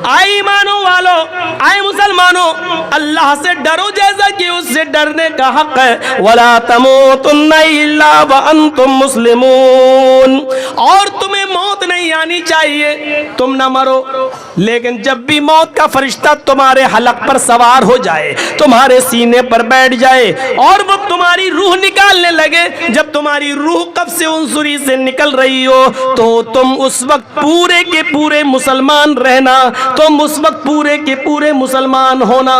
आए ईमानों वालों, आए मुसलमानों, अल्लाह से डरो जैसा कि उससे डरने का हक है। वला तमूतुन्ना इल्ला व अंतुम मुस्लिमून, और तुम्हें मौत नहीं आनी चाहिए, तुम ना मरो, लेकिन जब भी मौत का फरिश्ता तुम्हारे हलक पर सवार हो जाए, तुम्हारे सीने पर बैठ जाए और वो तुम्हारी रूह निकालने लगे, जब तुम्हारी रूह कब से उनसुरी से निकल रही हो, तो तुम उस वक्त पूरे के पूरे मुसलमान रहना, तुम उस वक्त पूरे के पूरे मुसलमान होना।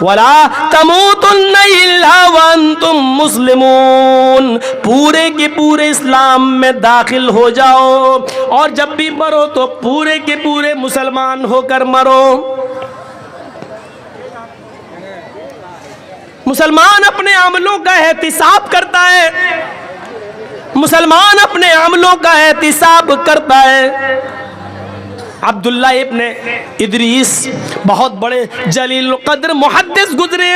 वला तमूतुन्ना इल्ला व अंतुम मुस्लिमून, पूरे के पूरे इस्लाम में दाखिल हो जाओ, और जब भी मरो तो पूरे के पूरे मुसलमान होकर मरो। मुसलमान अपने अमलों का एहतिसाब करता है, मुसलमान अपने अमलों का एहतिसाब करता है। अब्दुल्ला इब्ने इदरीस बहुत बड़े जलील कद्र मुहद्दिस गुजरे,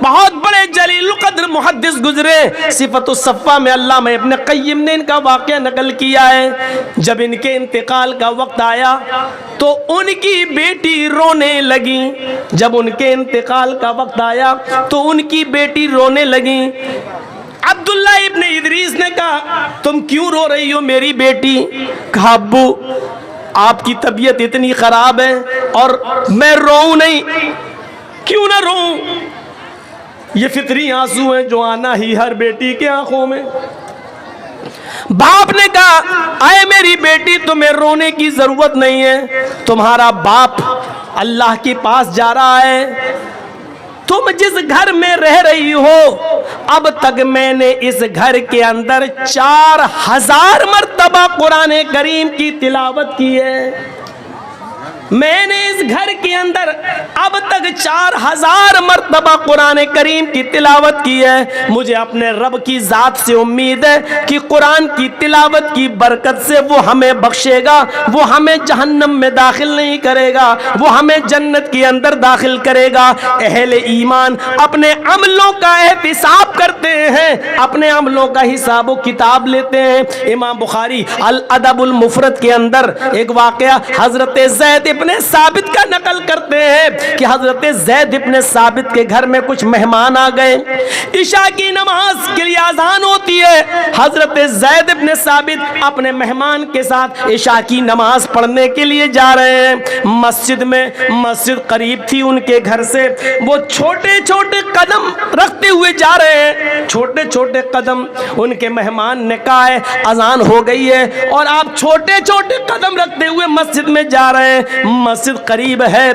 बहुत बड़े जलील कद्र मुहद्दिस गुजरे। सिफतुस सफ़ा में अल्लामा इब्ने क़य्यिम ने इनका वाक़या नकल किया है। जब इनके इंतकाल का वक्त आया तो उनकी बेटी रोने लगी, जब उनके इंतकाल का वक्त आया तो उनकी बेटी रोने लगी। अब्दुल्ला इब्ने इदरीस ने कहा, तुम क्यों रो रही हो मेरी बेटी? कहा, अब्बू आपकी तबीयत इतनी खराब है और मैं रोऊं नहीं, क्यों ना रोऊं? ये फितरी आंसू हैं जो आना ही हर बेटी के आंखों में। बाप ने कहा, आए मेरी बेटी, तुम्हें रोने की जरूरत नहीं है, तुम्हारा बाप अल्लाह के पास जा रहा है। तुम जिस घर में रह रही हो, अब तक मैंने इस घर के अंदर 4000 मर्तबा कुरान करीम की तिलावत की है। मैंने इस घर के अंदर अब तक 4000 मर्तबा कुरान करीम की तिलावत की है। मुझे अपने रब की ज़ात से उम्मीद है कि कुरान की तिलावत की बरकत से वो हमें बख्शेगा, वो हमें जहन्नम में दाखिल नहीं करेगा, वो हमें जन्नत के अंदर दाखिल करेगा। अहले ईमान अपने अमलों का एहतिसाब करते हैं, अपने अमलों का हिसाब व किताब लेते हैं। इमाम बुखारी अल अदबुल मुफरद के अंदर एक वाक़या हज़रत ज़ैद इब्ने साबित का नकल करते हैं कि हजरत ज़ैद इब्ने साबित के घर में कुछ मेहमान आ गए। इशा की नमाज के लिए अजान होती है, हजरत ज़ैद इब्ने साबित अपने मेहमान के साथ इशा की नमाज पढ़ने के लिए जा रहे हैं। मस्जिद में, मस्जिद करीब थी उनके घर से, वो छोटे छोटे कदम रखते हुए जा रहे हैं, छोटे छोटे कदम। उनके मेहमान ने कहा है अजान हो गई है और आप छोटे छोटे कदम रखते हुए मस्जिद में जा रहे हैं, मस्जिद करीब है,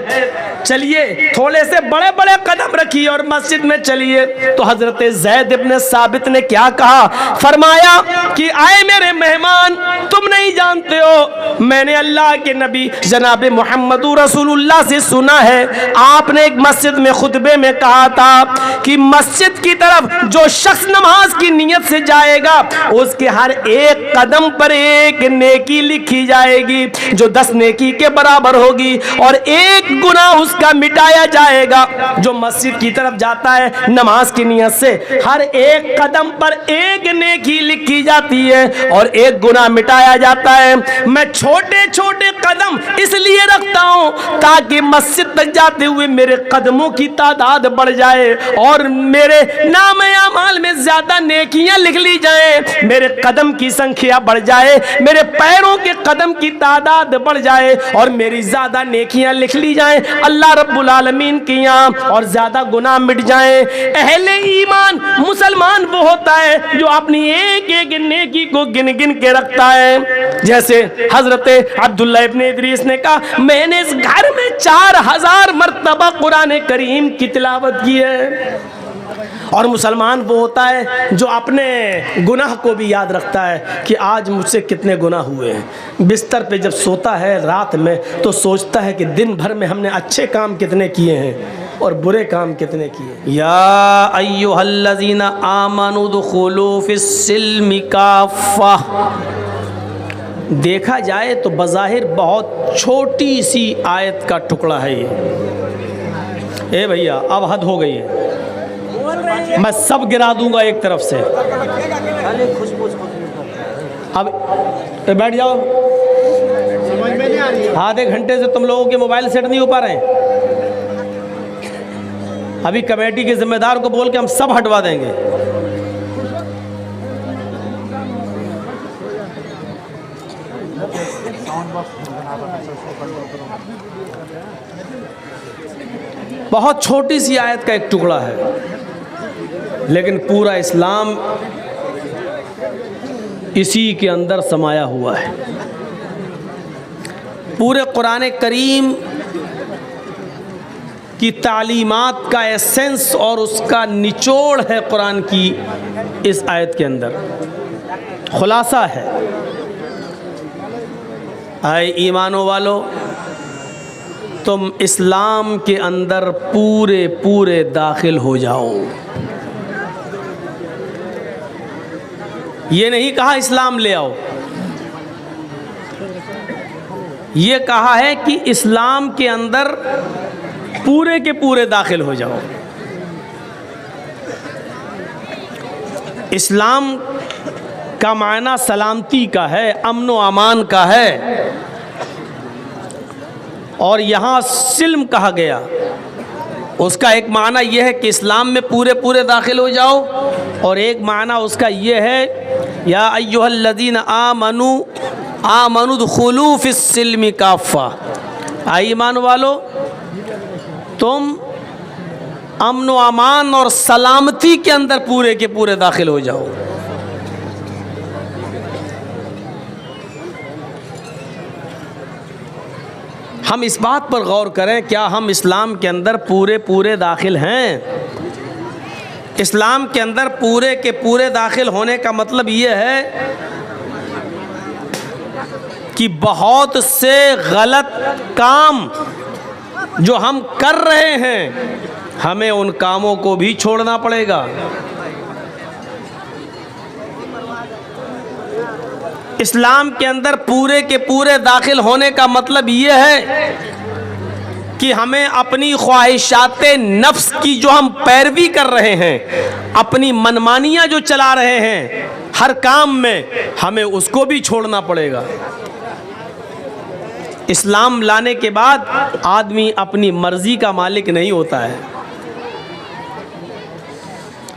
चलिए थोड़े से बड़े बड़े कदम रखिए और मस्जिद में चलिए। तो हजरत ज़ैद इब्ने साबित ने क्या कहा? फरमाया कि आए मेरे मेहमान, तुम नहीं जानते हो, मैंने अल्लाह के नबी जनाब मोहम्मद रसूलुल्लाह से सुना है, आपने एक मस्जिद में खुतबे में कहा था कि मस्जिद की तरफ जो शख्स नमाज की नियत से जाएगा उसके हर एक कदम पर एक नेकी लिखी जाएगी जो 10 नेकी के बराबर होगी, और एक गुनाह उसका मिटाया जाएगा। जो मस्जिद की तरफ जाता है नमाज की नियत से, हर एक कदम पर एक नेकी लिखी जाती है और एक गुनाह मिटाया जाता है। मैं छोटे छोटे कदम इसलिए रखता हूं ताकि मस्जिद तक जाते हुए मेरे कदमों की तादाद बढ़ जाए और मेरे नाम अमाल में ज्यादा नेकियां लिख ली जाए, मेरे कदम की संख्या बढ़ जाए, मेरे पैरों के कदम की तादाद बढ़ जाए और मेरी ज्यादा नेकियां लिख ली जाए अल्लाह रब्बुल आलमीन की यहाँ, और ज्यादा गुनाह मिट जाए। अहले ईमान मुसलमान वो होता है जो अपनी एक एक नेकी को गिन गिन के रखता है। जैसे हजरत अब्दुल्ला इब्ने इदरीस ने कहा, मैंने इस घर में 4000 मर्तबा कुरान करीम की तिलावत की है। और मुसलमान वो होता है जो अपने गुनाह को भी याद रखता है कि आज मुझसे कितने गुनाह हुए हैं। बिस्तर पे जब सोता है रात में तो सोचता है कि दिन भर में हमने अच्छे काम कितने किए हैं और बुरे काम कितने किए। या अय्युहल्लज़ीना आमनू दुखुलू फिस्सिल्मि काफ़ा। देखा जाए तो बज़ाहिर बहुत छोटी सी आयत का टुकड़ा है ये। ए भैया अब हद हो गई है, मैं सब गिरा दूंगा एक तरफ से। अब बैठ जाओ, आधे घंटे से तुम लोगों के मोबाइल सेट नहीं हो पा रहे हैं। अभी कमेटी के जिम्मेदार को बोल के हम सब हटवा देंगे। बहुत छोटी सी आयत का एक टुकड़ा है, लेकिन पूरा इस्लाम इसी के अंदर समाया हुआ है। पूरे कुरान करीम की तालीमात का एसेंस और उसका निचोड़ है कुरान की इस आयत के अंदर, खुलासा है। आए ईमानों वालों, तुम इस्लाम के अंदर पूरे पूरे दाखिल हो जाओ। ये नहीं कहा इस्लाम ले आओ, ये कहा है कि इस्लाम के अंदर पूरे के पूरे दाखिल हो जाओ। इस्लाम का मायना सलामती का है, अमन व अमान का है, और यहाँ सिल्म कहा गया। उसका एक माना यह है कि इस्लाम में पूरे पूरे दाखिल हो जाओ, और एक माना उसका यह है या अय्युहल्लज़ीना आमनू दुखुलू फिस्सिल्मि काफ़ा। ईमान वालो, तुम अमन व अमान और सलामती के अंदर पूरे के पूरे दाखिल हो जाओ। हम इस बात पर गौर करें, क्या हम इस्लाम के अंदर पूरे पूरे दाखिल हैं? इस्लाम के अंदर पूरे के पूरे दाखिल होने का मतलब ये है कि बहुत से गलत काम जो हम कर रहे हैं, हमें उन कामों को भी छोड़ना पड़ेगा। इस्लाम के अंदर पूरे के पूरे दाखिल होने का मतलब ये है कि हमें अपनी ख्वाहिशाते नफ्स की जो हम पैरवी कर रहे हैं, अपनी मनमानियां जो चला रहे हैं हर काम में, हमें उसको भी छोड़ना पड़ेगा। इस्लाम लाने के बाद आदमी अपनी मर्जी का मालिक नहीं होता है।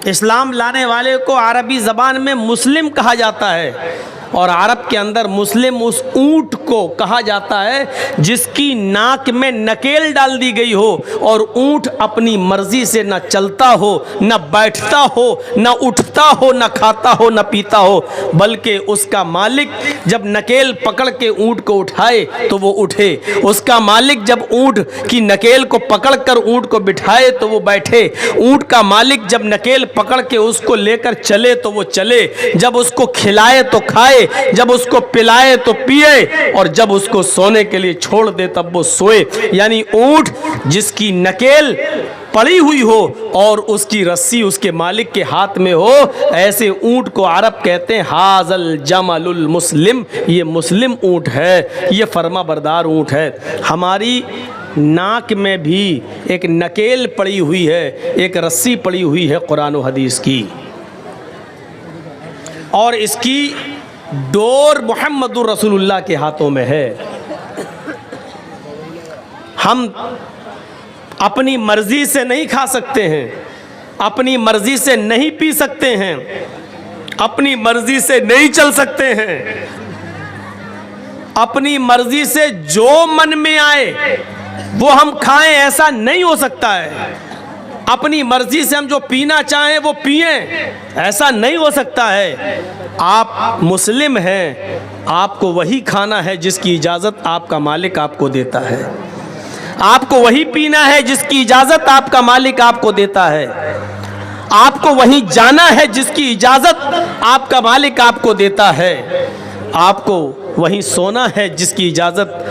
इस्लाम लाने वाले को अरबी ज़बान में मुस्लिम कहा जाता है, और अरब के अंदर मुस्लिम उस ऊँट को कहा जाता है जिसकी नाक में नकेल डाल दी गई हो, और ऊँट अपनी मर्जी से न चलता हो, न बैठता हो, न उठता हो, न खाता हो, न पीता हो, बल्कि उसका मालिक जब नकेल पकड़ के ऊँट को उठाए तो वो उठे, उसका मालिक जब ऊँट की नकेल को पकड़ कर ऊँट को बिठाए तो वो बैठे, ऊँट का मालिक जब नकेल पकड़ के उसको लेकर चले तो वो चले, जब उसको खिलाए तो खाए, जब उसको पिलाए तो पिए, और जब उसको सोने के लिए छोड़ दे तब वो सोए। यानी ऊँट जिसकी नकेल पड़ी हुई हो और उसकी रस्सी उसके मालिक के हाथ में हो, ऐसे ऊँट को अरब कहते हैं हाजल जमलुल मुस्लिम, ये मुस्लिम ऊँट है, ये फर्मा बरदार ऊँट है। हमारी नाक में भी एक नकेल पड़ी हुई है, एक रस्सी पड़ी हुई है कुरान और हदीस की, और इसकी डोर मुहम्मदुर रसूलुल्लाह के हाथों में है। हम अपनी मर्जी से नहीं खा सकते हैं, अपनी मर्जी से नहीं पी सकते हैं, अपनी मर्जी से नहीं चल सकते हैं, अपनी मर्जी से जो मन में आए वो हम खाएं, ऐसा नहीं हो सकता है। अपनी मर्जी से हम जो पीना चाहें वो पिएं, ऐसा नहीं हो सकता है। आप मुस्लिम हैं, आपको वही खाना है जिसकी इजाज़त आपका मालिक आपको देता है, आपको वही पीना है जिसकी इजाज़त आपका मालिक आपको देता है, आपको वही जाना है जिसकी इजाज़त आपका मालिक आपको देता है, आपको वही सोना है जिसकी इजाज़त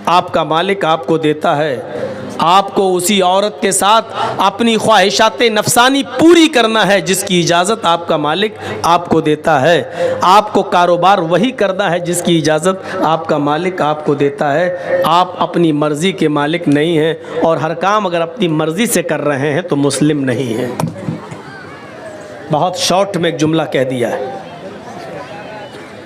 आपका मालिक आपको देता है, आपको उसी औरत के साथ अपनी ख्वाहिशाते नफसानी पूरी करना है जिसकी इजाज़त आपका मालिक आपको देता है, आपको कारोबार वही करना है जिसकी इजाज़त आपका मालिक आपको देता है। आप अपनी मर्ज़ी के मालिक नहीं हैं, और हर काम अगर अपनी मर्ज़ी से कर रहे हैं तो मुस्लिम नहीं हैं। बहुत शॉर्ट में एक जुमला कह दिया है।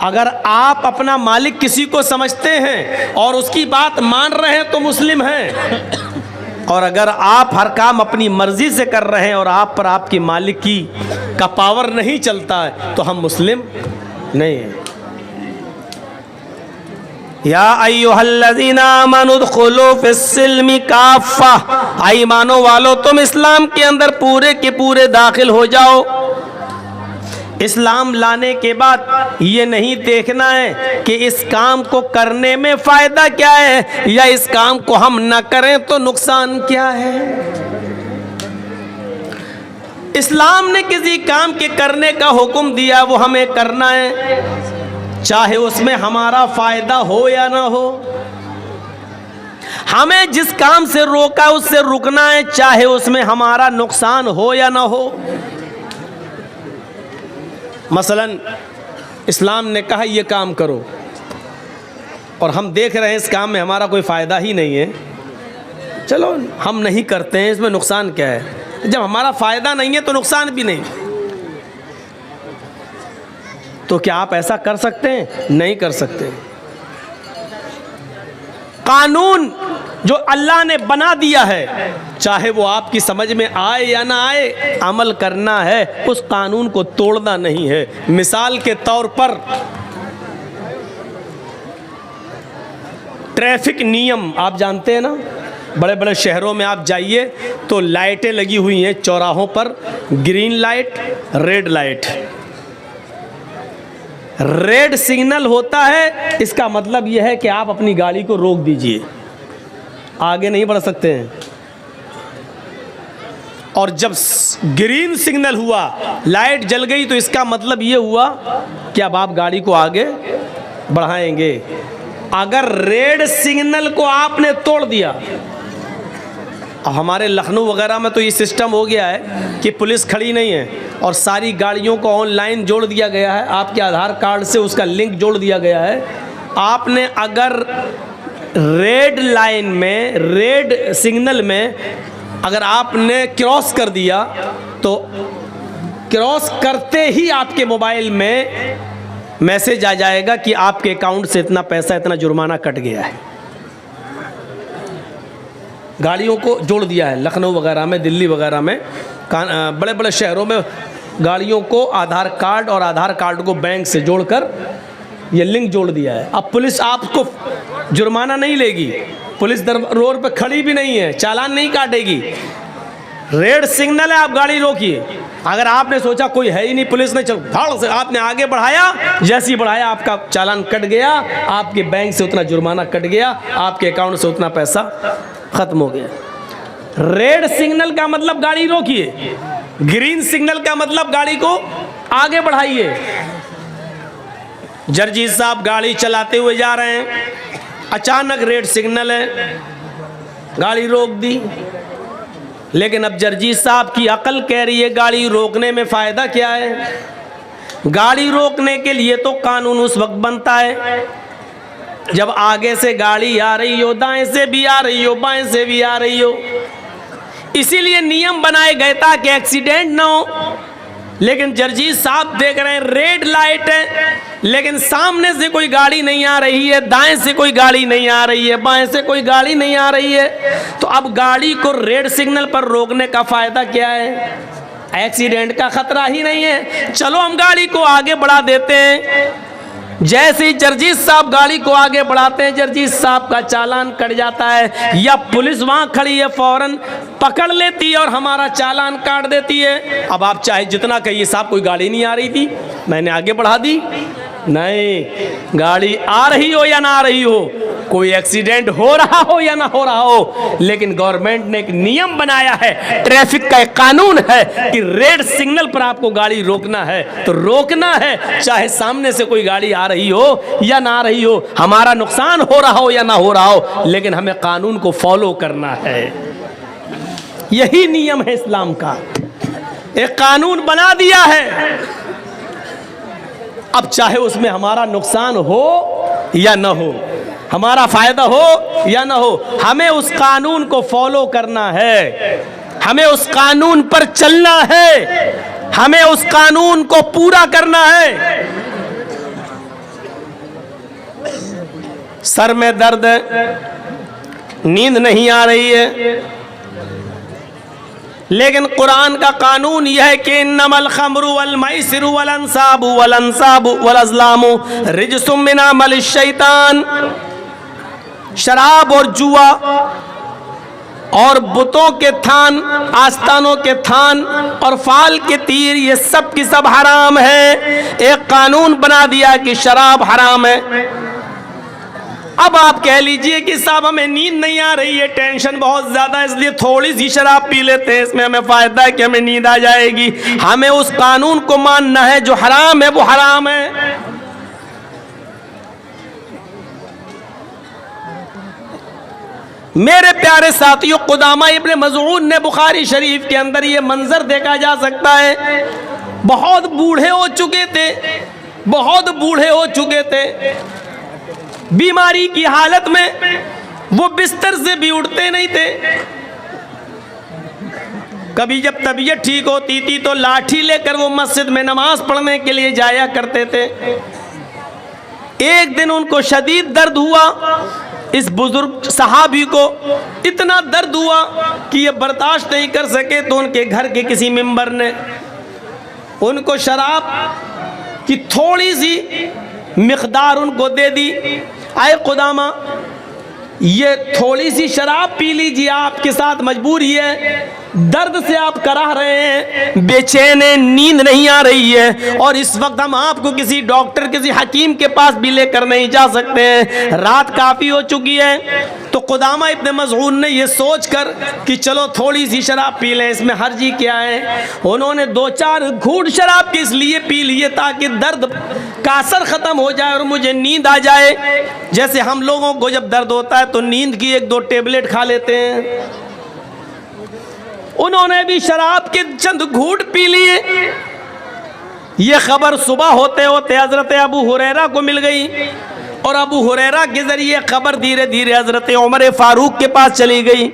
अगर आप अपना मालिक किसी को समझते हैं और उसकी बात मान रहे हैं तो मुस्लिम हैं, और अगर आप हर काम अपनी मर्जी से कर रहे हैं और आप पर आपकी मालिक की का पावर नहीं चलता है तो हम मुस्लिम नहीं हैं। या अय्युहल्लज़ीना आमनू उदखुलू फिस्सिल्मि काफ़ा, ईमानो वालो तुम इस्लाम के अंदर पूरे के पूरे दाखिल हो जाओ। इस्लाम लाने के बाद ये नहीं देखना है कि इस काम को करने में फ़ायदा क्या है या इस काम को हम न करें तो नुकसान क्या है। इस्लाम ने किसी काम के करने का हुक्म दिया वो हमें करना है, चाहे उसमें हमारा फ़ायदा हो या ना हो। हमें जिस काम से रोका उससे रुकना है, चाहे उसमें हमारा नुकसान हो या ना हो। मसलन इस्लाम ने कहा ये काम करो और हम देख रहे हैं इस काम में हमारा कोई फ़ायदा ही नहीं है, चलो हम नहीं करते हैं, इसमें नुकसान क्या है। जब हमारा फ़ायदा नहीं है तो नुकसान भी नहीं, तो क्या आप ऐसा कर सकते हैं? नहीं कर सकते। कानून जो अल्लाह ने बना दिया है, चाहे वो आपकी समझ में आए या ना आए, अमल करना है, उस कानून को तोड़ना नहीं है। मिसाल के तौर पर ट्रैफिक नियम आप जानते हैं ना, बड़े बड़े शहरों में आप जाइए तो लाइटें लगी हुई हैं चौराहों पर, green light, red light. Red signal होता है, इसका मतलब यह है कि आप अपनी गाड़ी को रोक दीजिए, आगे नहीं बढ़ सकते हैं। और जब ग्रीन सिग्नल हुआ, लाइट जल गई, तो इसका मतलब यह हुआ कि अब आप गाड़ी को आगे बढ़ाएंगे। अगर रेड सिग्नल को आपने तोड़ दिया, हमारे लखनऊ वगैरह में तो ये सिस्टम हो गया है कि पुलिस खड़ी नहीं है और सारी गाड़ियों को ऑनलाइन जोड़ दिया गया है, आपके आधार कार्ड से उसका लिंक जोड़ दिया गया है। आपने अगर रेड लाइन में, रेड सिग्नल में अगर आपने क्रॉस कर दिया तो क्रॉस करते ही आपके मोबाइल में मैसेज आ जाएगा कि आपके अकाउंट से इतना पैसा, इतना जुर्माना कट गया है। गाड़ियों को जोड़ दिया है लखनऊ वगैरह में, दिल्ली वगैरह में, बड़े बड़े शहरों में गाड़ियों को आधार कार्ड और आधार कार्ड को बैंक से जोड़कर ये लिंक जोड़ दिया है। अब पुलिस आपको जुर्माना नहीं लेगी, पुलिस रोड पे खड़ी भी नहीं है, चालान नहीं काटेगी। रेड सिग्नल है, आप गाड़ी रोकिए। अगर आपने सोचा कोई है ही नहीं, पुलिस ने चल धाड़ से आपने आगे बढ़ाया, जैसे ही बढ़ाया आपका चालान कट गया, आपके बैंक से उतना जुर्माना कट गया, आपके अकाउंट से उतना पैसा खत्म हो गया। रेड सिग्नल का मतलब गाड़ी रोकिए, ग्रीन सिग्नल का मतलब गाड़ी को आगे बढ़ाइए। जर्जी साहब गाड़ी चलाते हुए जा रहे हैं, अचानक रेड सिग्नल है, गाड़ी रोक दी। लेकिन अब जर्जी साहब की अकल कह रही है गाड़ी रोकने में फ़ायदा क्या है। गाड़ी रोकने के लिए तो कानून उस वक्त बनता है जब आगे से गाड़ी आ रही हो, दाएं से भी आ रही हो, बाएं से भी आ रही हो। इसीलिए नियम बनाए गए ताकि एक्सीडेंट ना हो। लेकिन जर्जी साहब देख रहे हैं रेड लाइट है, लेकिन सामने से कोई गाड़ी नहीं आ रही है, दाएं से कोई गाड़ी नहीं आ रही है, बाएं से कोई गाड़ी नहीं आ रही है। तो अब गाड़ी को रेड सिग्नल पर रोकने का फायदा क्या है? एक्सीडेंट का खतरा ही नहीं है, चलो हम गाड़ी को आगे बढ़ा देते हैं। जैसे ही जर्जी साहब गाड़ी को आगे बढ़ाते हैं, जर्जी साहब का चालान कट जाता है, या पुलिस वहां खड़ी है फौरन पकड़ लेती है और हमारा चालान काट देती है। अब आप चाहे जितना कहिए साहब कोई गाड़ी नहीं आ रही थी, मैंने आगे बढ़ा दी। नहीं, गाड़ी आ रही हो या ना आ रही हो, कोई एक्सीडेंट हो रहा हो या ना हो रहा हो, लेकिन गवर्नमेंट ने एक नियम बनाया है, ट्रैफिक का एक कानून है कि रेड सिग्नल पर आपको गाड़ी रोकना है तो रोकना है, चाहे सामने से कोई गाड़ी आ रही हो या ना आ रही हो, हमारा नुकसान हो रहा हो या ना हो रहा हो, लेकिन हमें कानून को फॉलो करना है। यही नियम है इस्लाम का, एक कानून बना दिया है। अब चाहे उसमें हमारा नुकसान हो या न हो, हमारा फायदा हो या ना हो, हमें उस कानून को फॉलो करना है, हमें उस कानून पर चलना है, हमें उस कानून को पूरा करना है। सर में दर्द है, नींद नहीं आ रही है, लेकिन कुरान का कानून यह है कि इन्नमल खमरु वल मैसिरु वल अंसाबु वल अज़लामु रिजसुम मिन अमलिश शैतान। शराब और जुआ और बुतों के थान, आस्थानों के थान और फाल के तीर, ये सब की सब हराम है। एक कानून बना दिया कि शराब हराम है। अब आप कह लीजिए कि साहब हमें नींद नहीं आ रही है, टेंशन बहुत ज्यादा, इसलिए थोड़ी सी शराब पी लेते हैं, इसमें हमें फायदा है कि हमें नींद आ जाएगी। हमें उस कानून को मानना है, जो हराम है वो हराम है। मेरे प्यारे साथियों, कुदामा इब्ने मज़ऊन ने बुखारी शरीफ के अंदर ये मंजर देखा जा सकता है। बहुत बूढ़े हो चुके थे, बहुत बूढ़े हो चुके थे, बीमारी की हालत में वो बिस्तर से भी उठते नहीं थे। कभी जब तबीयत ठीक होती थी तो लाठी लेकर वो मस्जिद में नमाज पढ़ने के लिए जाया करते थे। एक दिन उनको शदीद दर्द हुआ, इस बुजुर्ग सहाबी को इतना दर्द हुआ कि ये बर्दाश्त नहीं कर सके, तो उनके घर के किसी मेंबर ने उनको शराब की थोड़ी सी मिक़दार उनको दे दी। आए कुदामा, ये थोड़ी सी शराब पी लीजिए, आपके साथ मजबूरी है, दर्द से आप कराह रहे हैं, बेचैन हैं, नींद नहीं आ रही है, और इस वक्त हम आपको किसी डॉक्टर, किसी हकीम के पास भी लेकर नहीं जा सकते हैं, रात काफ़ी हो चुकी है। तो कुदामा इब्ने मज़ऊन ने ये सोचकर कि चलो थोड़ी सी शराब पी लें, इसमें हर्जी क्या है, उन्होंने 2-4 घूंट शराब के इसलिए पी लिए ताकि दर्द का असर ख़त्म हो जाए और मुझे नींद आ जाए। जैसे हम लोगों को जब दर्द होता है तो नींद की 1-2 टेबलेट खा लेते हैं, उन्होंने भी शराब के चंद घूंट पी लिए। ये खबर सुबह होते होते हजरत अबू हुरैरा को मिल गई, और अबू हुरैरा के जरिए खबर धीरे धीरे हजरत उमर फारूक के पास चली गई।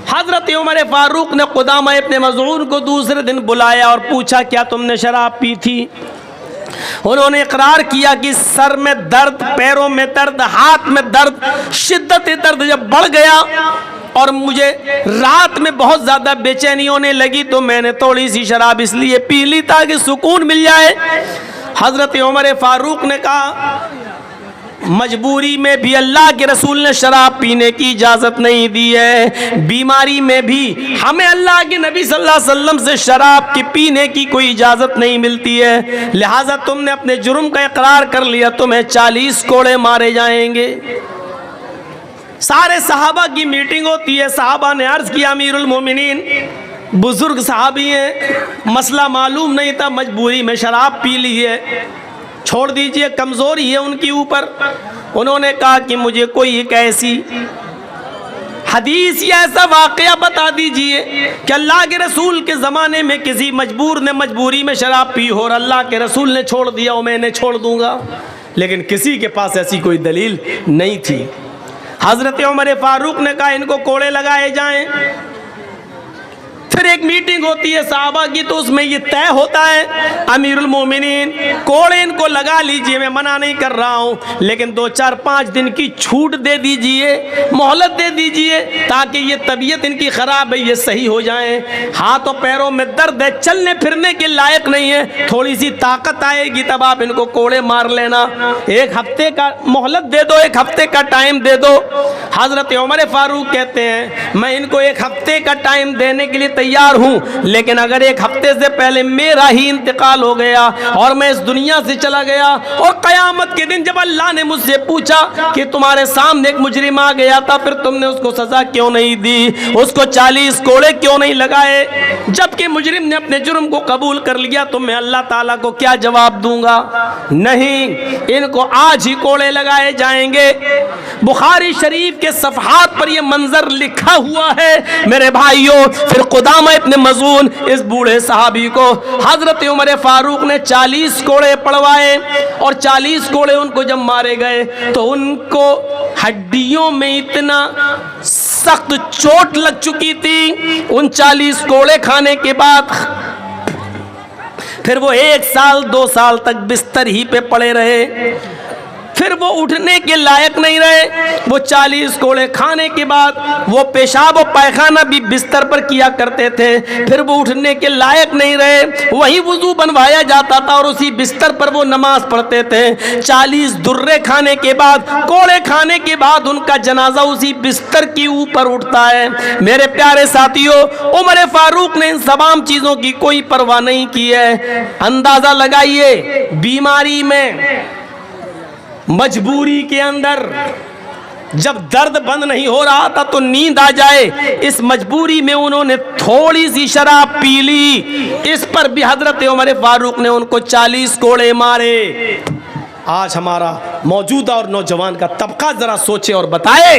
हजरत उमर फारूक ने कुदामा इब्ने मज़ऊन को दूसरे दिन बुलाया और पूछा, क्या तुमने शराब पी थी? उन्होंने इकरार किया कि सर में दर्द, पैरों में दर्द, हाथ में दर्द, शिद्दत दर्द जब बढ़ गया और मुझे रात में बहुत ज़्यादा बेचैनी होने लगी तो मैंने थोड़ी सी शराब इसलिए पी ली ताकि सुकून मिल जाए। हज़रत उमर फारूक ने कहा, मजबूरी में भी अल्लाह के रसूल ने शराब पीने की इजाज़त नहीं दी है, बीमारी में भी हमें अल्लाह के नबी सल्लल्लाहु अलैहि वसल्लम से शराब की पीने की कोई इजाज़त नहीं मिलती है, लिहाजा तुमने अपने जुर्म का इकरार कर लिया, तुम्हें 40 कोड़े मारे जाएंगे। सारे सहाबा की मीटिंग होती है। सहाबा ने अर्ज़ किया, अमीरुल मोमिनीन, बुजुर्ग सहाबी हैं, मसला मालूम नहीं था, मजबूरी में शराब पी ली है, छोड़ दीजिए, कमज़ोरी है उनकी ऊपर। उन्होंने कहा कि मुझे कोई एक ऐसी हदीस या ऐसा वाक़या बता दीजिए कि अल्लाह के रसूल के ज़माने में किसी मजबूर ने मजबूरी में शराब पी हो और अल्लाह के रसूल ने छोड़ दिया हो, मैंने छोड़ दूँगा। लेकिन किसी के पास ऐसी कोई दलील नहीं थी। हज़रत उमर फारूक ने कहा, इनको कोड़े लगाए जाएं। फिर एक मीटिंग होती है सहाबा की, तो उसमें ये तय होता है, अमीरुल मोमिनीन कोड़े इनको लगा लीजिए, मैं मना नहीं कर रहा हूँ, लेकिन 2-4-5 दिन की छूट दे दीजिए, मोहलत दे दीजिए, ताकि ये तबीयत इनकी ख़राब है, ये सही हो जाएं। हाथ और पैरों में दर्द है, चलने फिरने के लायक नहीं है, थोड़ी सी ताकत आएगी तब आप इनको कोड़े मार लेना, 1 हफ्ते का मोहलत दे दो, 1 हफ्ते का टाइम दे दो। हज़रत उमर फारूक कहते हैं, मैं इनको 1 हफ्ते का टाइम देने के लिए तैयार हूँ, लेकिन अगर 1 हफ्ते से पहले मेरा ही इंतकाल हो गया और मैं इस दुनिया से चला गया और क़यामत के दिन जब अल्लाह ने मुझसे पूछा कि तुम्हारे सामने एक मुजरिम आ गया था, फिर तुमने उसको सज़ा क्यों नहीं दी, उसको 40 कोड़े क्यों नहीं लगाए, जबकि मुजरिम ने अपने जुर्म को कबूल कर लिया, तो मैं अल्लाह ताला को क्या जवाब दूंगा? नहीं, इनको आज ही कोड़े लगाए जाएंगे। बुखारी शरीफ के सफ़हात पर यह मंजर लिखा हुआ है मेरे भाइयों। फिर कुदामा इब्ने मज़ऊन इस बूढ़े सहाबी को हज़रत उमर फारूक ने 40 कोड़े पड़वाए, और 40 कोड़े उनको जब मारे गए तो उनको हड्डियों में इतना सख्त चोट लग चुकी थी उन 40 कोड़े खाने के बाद। फिर वो 1 साल 2 साल तक बिस्तर ही पे पड़े रहे। फिर वो उठने के लायक नहीं रहे। वो 40 कोड़े खाने के बाद वो पेशाब और पायखाना भी बिस्तर पर किया करते थे। फिर वो उठने के लायक नहीं रहे, वही वुजू बनवाया जाता था और उसी बिस्तर पर वो नमाज पढ़ते थे। 40 दुर्रे खाने के बाद, कोड़े खाने के बाद उनका जनाजा उसी बिस्तर के ऊपर उठता है। मेरे प्यारे साथियों, उमर फारूक ने इन तमाम चीजों की कोई परवाह नहीं की है। अंदाजा लगाइए, बीमारी में, मजबूरी के अंदर, जब दर्द बंद नहीं हो रहा था तो नींद आ जाए, इस मजबूरी में उन्होंने थोड़ी सी शराब पी ली। इस पर भी हजरत उमर फारूक ने उनको 40 कोड़े मारे। आज हमारा मौजूदा और नौजवान का तबका जरा सोचे और बताए,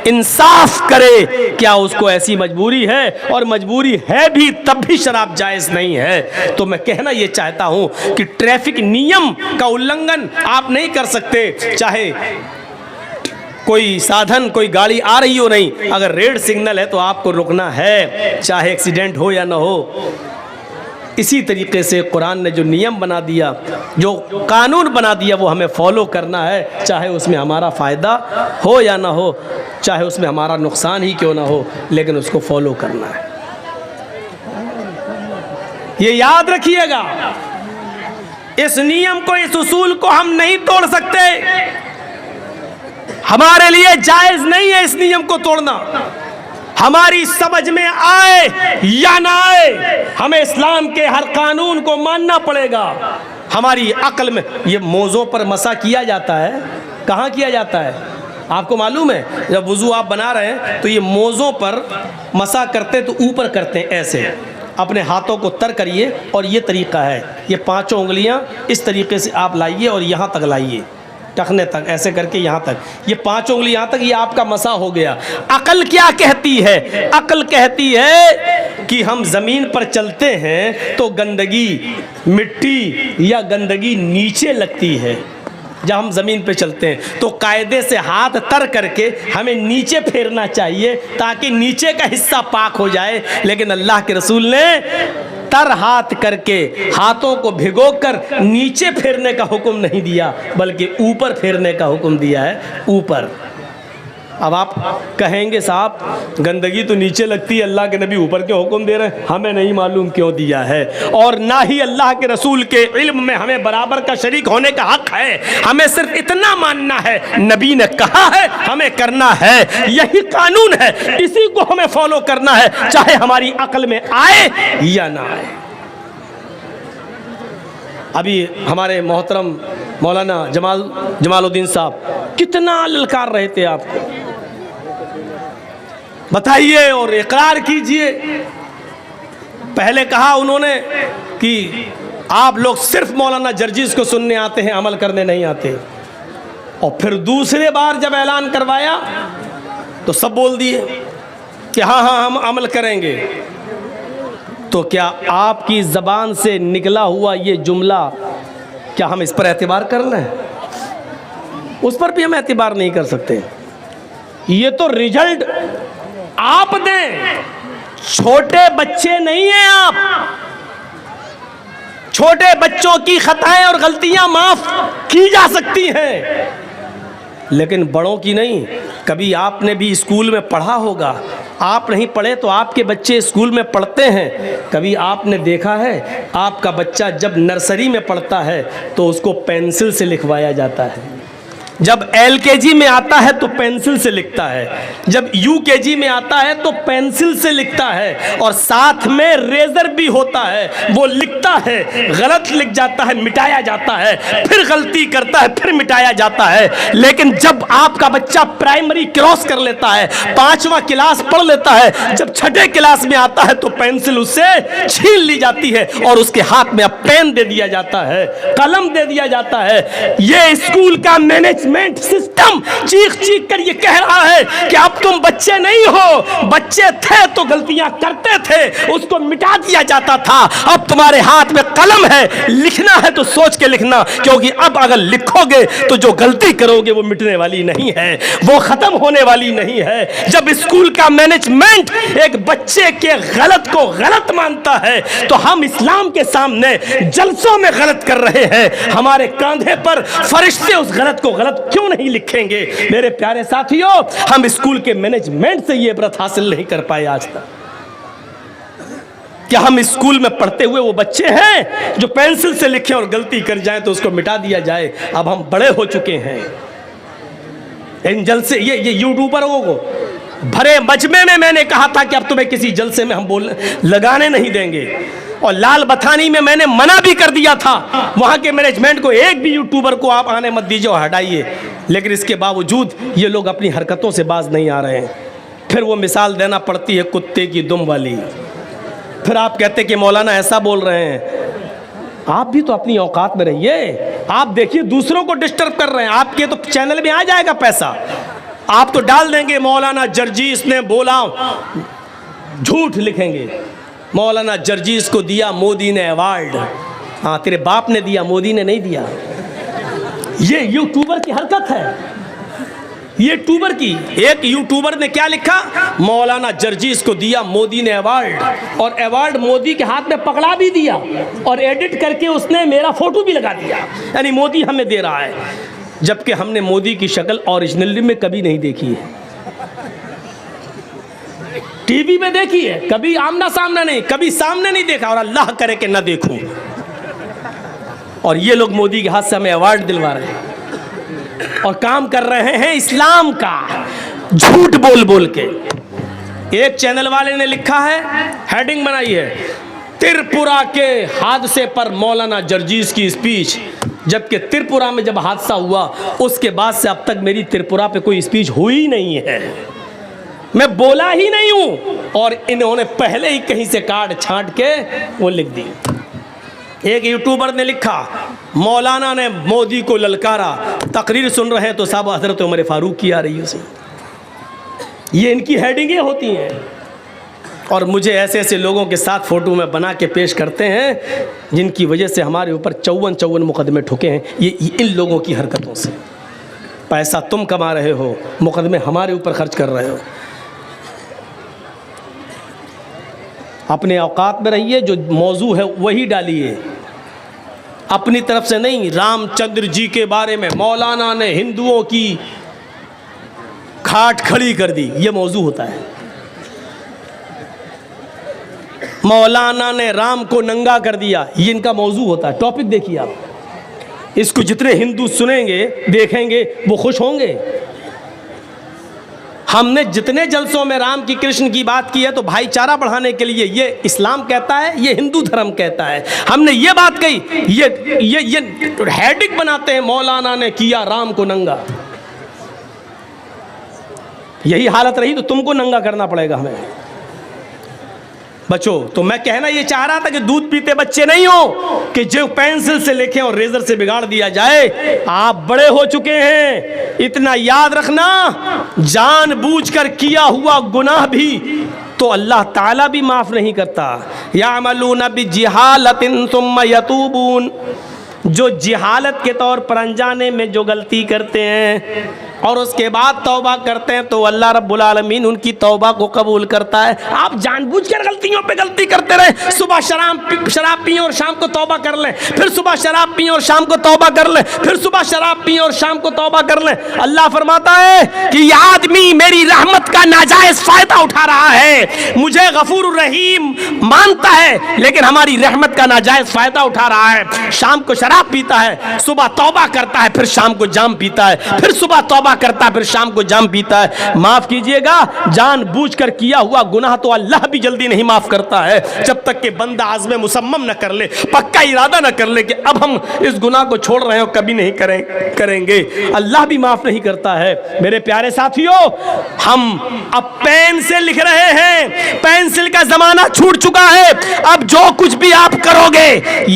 इंसाफ करे, क्या उसको ऐसी मजबूरी है? और मजबूरी है भी तब भी शराब जायज नहीं है। तो मैं कहना यह चाहता हूं कि ट्रैफिक नियम का उल्लंघन आप नहीं कर सकते, चाहे कोई साधन, कोई गाड़ी आ रही हो नहीं, अगर रेड सिग्नल है तो आपको रुकना है, चाहे एक्सीडेंट हो या ना हो। इसी तरीके से कुरान ने जो नियम बना दिया, जो कानून बना दिया, वो हमें फॉलो करना है, चाहे उसमें हमारा फ़ायदा हो या ना हो, चाहे उसमें हमारा नुकसान ही क्यों ना हो, लेकिन उसको फॉलो करना है। ये याद रखिएगा, इस नियम को, इस उसूल को हम नहीं तोड़ सकते। हमारे लिए जायज नहीं है इस नियम को तोड़ना। हमारी समझ में आए या ना आए, हमें इस्लाम के हर कानून को मानना पड़ेगा। हमारी अक्ल में, ये मोज़ों पर मसा किया जाता है, कहाँ किया जाता है आपको मालूम है? जब वुज़ू आप बना रहे हैं तो ये मोज़ों पर मसा करते तो ऊपर करते हैं, ऐसे अपने हाथों को तर करिए, और ये तरीका है, ये 5 उंगलियां इस तरीके से आप लाइए और यहाँ तक लाइए, टखने तक, ऐसे करके यहाँ तक, ये 5 उंगली यहाँ तक, ये आपका मसा हो गया। अकल क्या कहती है? अकल कहती है कि हम ज़मीन पर चलते हैं तो गंदगी, मिट्टी या गंदगी नीचे लगती है। जब हम ज़मीन पे चलते हैं तो कायदे से हाथ तर करके हमें नीचे फेरना चाहिए ताकि नीचे का हिस्सा पाक हो जाए। लेकिन अल्लाह के रसूल ने तर हाथ करके, हाथों को भिगोकर नीचे फेरने का हुक्म नहीं दिया, बल्कि ऊपर फेरने का हुक्म दिया है, ऊपर। अब आप कहेंगे साहब गंदगी तो नीचे लगती है, अल्लाह के नबी ऊपर के हुक्म दे रहे हैं, हमें नहीं मालूम क्यों दिया है, और ना ही अल्लाह के रसूल के इल्म में हमें बराबर का शरीक होने का हक है। हमें सिर्फ इतना मानना है, नबी ने कहा है, हमें करना है, यही कानून है, इसी को हमें फॉलो करना है, चाहे हमारी अक्ल में आए या ना आए। अभी हमारे मोहतरम मौलाना जमालुद्दीन साहब कितना ललकार रहे थे आपको, बताइए और इकरार कीजिए। पहले कहा उन्होंने कि आप लोग सिर्फ मौलाना जर्जिस को सुनने आते हैं, अमल करने नहीं आते, और फिर दूसरे बार जब ऐलान करवाया तो सब बोल दिए कि हाँ हाँ हम अमल करेंगे। तो क्या आपकी ज़बान से निकला हुआ ये जुमला, क्या हम इस पर एतबार कर लें? उस पर भी हम एतबार नहीं कर सकते। ये तो रिजल्ट आप दें, छोटे बच्चे नहीं हैं आप। छोटे बच्चों की खताएं और गलतियां माफ की जा सकती हैं, लेकिन बड़ों की नहीं। कभी आपने भी स्कूल में पढ़ा होगा, आप नहीं पढ़े तो आपके बच्चे स्कूल में पढ़ते हैं। कभी आपने देखा है आपका बच्चा जब नर्सरी में पढ़ता है तो उसको पेंसिल से लिखवाया जाता है, जब LKG में आता है तो पेंसिल से लिखता है, जब UKG में आता है तो पेंसिल से लिखता है, और साथ में रेजर भी होता है, वो लिखता है, गलत लिख जाता है, मिटाया जाता है, फिर गलती करता है, फिर मिटाया जाता है। लेकिन जब आपका बच्चा प्राइमरी क्रॉस कर लेता है, 5वां क्लास पढ़ लेता है, जब 6ठे क्लास में आता है तो पेंसिल उससे छीन ली जाती है और उसके हाथ में अब पेन दे दिया जाता है, कलम दे दिया जाता है। ये स्कूल का मैनेजमेंट सिस्टम चीख चीख कर ये कह रहा है कि अब तुम बच्चे नहीं हो, बच्चे थे तो गलतियां करते थे, उसको मिटा दिया जाता था, अब तुम्हारे हाथ में कलम है, लिखना है तो सोच के लिखना, क्योंकि अब अगर लिखोगे तो जो गलती करोगे वो मिटने वाली नहीं है, वो खत्म होने वाली नहीं है। जब स्कूल का मैनेजमेंट एक बच्चे के गलत को गलत मानता है तो हम इस्लाम के सामने जलसों में गलत कर रहे हैं, हमारे कंधे पर फरिश्ते उस गलत को गलत गलत क्यों नहीं लिखेंगे? मेरे प्यारे साथियों, हम स्कूल के मैनेजमेंट से ये इबरत हासिल नहीं कर पाए आज तक। क्या हम स्कूल में पढ़ते हुए वो बच्चे हैं जो पेंसिल से लिखें और गलती कर जाएं तो उसको मिटा दिया जाए? अब हम बड़े हो चुके हैं। इन जलसे ये यूट्यूबरों को भरे मजमे में मैंने कहा था कि अब तुम्हें किसी जलसे में हम लगाने नहीं देंगे, और लाल बथानी में मैंने मना भी कर दिया था वहां के मैनेजमेंट को, एक भी यूट्यूबर को आप आने मत दीजिए और हटाइए। लेकिन इसके बावजूद ये लोग अपनी हरकतों से बाज नहीं आ रहे हैं। फिर वो मिसाल देना पड़ती है कुत्ते की दुम वाली। फिर आप कहते कि मौलाना ऐसा बोल रहे हैं। आप भी तो अपनी औकात में रहिए। आप देखिए दूसरों को डिस्टर्ब कर रहे हैं। आपके तो चैनल में आ जाएगा पैसा, आप तो डाल देंगे मौलाना जर्जीस ने बोला, झूठ लिखेंगे मौलाना जर्जीस को दिया मोदी ने अवार्ड। हाँ, तेरे बाप ने दिया, मोदी ने नहीं दिया। ये यूट्यूबर की हरकत है। ये यूट्यूबर की, एक यूट्यूबर ने क्या लिखा, मौलाना जर्जीस को दिया मोदी ने अवार्ड, और अवार्ड मोदी के हाथ में पकड़ा भी दिया, और एडिट करके उसने मेरा फोटो भी लगा दिया, यानी मोदी हमें दे रहा है। जबकि हमने मोदी की शक्ल ओरिजिनली में कभी नहीं देखी है। टीवी में देखी है, कभी आमना सामना नहीं, कभी सामने नहीं देखा, और अल्लाह करे कि ना देखूं। और ये लोग मोदी के हाथ से हमें अवार्ड दिलवा रहे हैं और काम कर रहे हैं इस्लाम का, झूठ बोल बोल के। एक चैनल वाले ने लिखा है, हेडिंग बनाई है, त्रिपुरा के हादसे पर मौलाना जर्जीस की स्पीच। जबकि त्रिपुरा में जब हादसा हुआ उसके बाद से अब तक मेरी त्रिपुरा पे कोई स्पीच हुई नहीं है, मैं बोला ही नहीं हूं, और इन्होंने पहले ही कहीं से काट छांट के वो लिख दी। एक यूट्यूबर ने लिखा, मौलाना ने मोदी को ललकारा, तकरीर सुन रहे हैं तो साहब हजरत उमर फारूक की आ रही है उसमें। ये इनकी हेडिंगें होती हैं, और मुझे ऐसे ऐसे लोगों के साथ फ़ोटो में बना के पेश करते हैं जिनकी वजह से हमारे ऊपर 54 मुकदमे ठुके हैं। ये इन लोगों की हरकतों से। पैसा तुम कमा रहे हो, मुकदमे हमारे ऊपर खर्च कर रहे हो। अपने औकात में रहिए, जो मौजू है वही डालिए, अपनी तरफ से नहीं। रामचंद्र जी के बारे में मौलाना ने हिंदुओं की खाट खड़ी कर दी, ये मौजू होता है। मौलाना ने राम को नंगा कर दिया, ये इनका मौजू होता है। टॉपिक देखिए आप, इसको जितने हिंदू सुनेंगे देखेंगे वो खुश होंगे। हमने जितने जलसों में राम की कृष्ण की बात की है तो भाईचारा बढ़ाने के लिए, ये इस्लाम कहता है, ये हिंदू धर्म कहता है। हमने ये बात कही, ये हेडिंग बनाते हैं, मौलाना ने किया राम को नंगा। यही हालत रही तो तुमको नंगा करना पड़ेगा हमें। बच्चों, तो मैं कहना ये चाह रहा था कि दूध पीते बच्चे नहीं हो कि जो पेंसिल से लिखें और रेजर से बिगाड़ दिया जाए। आप बड़े हो चुके हैं, इतना याद रखना, जानबूझकर किया हुआ गुनाह भी तो अल्लाह ताला भी माफ नहीं करता। यामलून बिजिहालतिन सुम्मा यतूबून, जो जिहालत के तौर पर अनजाने में जो गलती करते हैं और उसके बाद तौबा करते हैं तो अल्लाह रब्बुल आलमीन उनकी तौबा को कबूल करता है। आप जानबूझकर गलतियों पे गलती करते रहे, सुबह शराब पिए और शाम को तौबा कर लें, फिर सुबह शराब पिए और शाम को तौबा कर लें, फिर सुबह शराब पिए और शाम को तौबा कर लें। अल्लाह फरमाता है कि ये आदमी मेरी रहमत का नाजायज फायदा उठा रहा है, मुझे गफूर रहीम मानता है लेकिन हमारी रहमत का नाजायज फायदा उठा रहा है। शाम को शराब पीता है, सुबह तौबा करता है, फिर शाम को जाम पीता है, फिर सुबह तौबा करता है, फिर शाम को जाम पीता है। माफ कीजिएगा, जानबूझकर किया हुआ गुनाह तो अल्लाह भी जल्दी नहीं माफ करता है जब तक कि बंदा आज़्म मुसम्मम न कर ले, पक्का इरादा न कर ले कि अब हम इस गुनाह को छोड़ रहे हो, कभी नहीं करेंगे। अल्लाह भी माफ नहीं करता है। मेरे प्यारे साथियों, हम अब पेन से लिख रहे हैं, पेंसिल का जमाना छूट चुका है। अब जो कुछ भी आप करोगे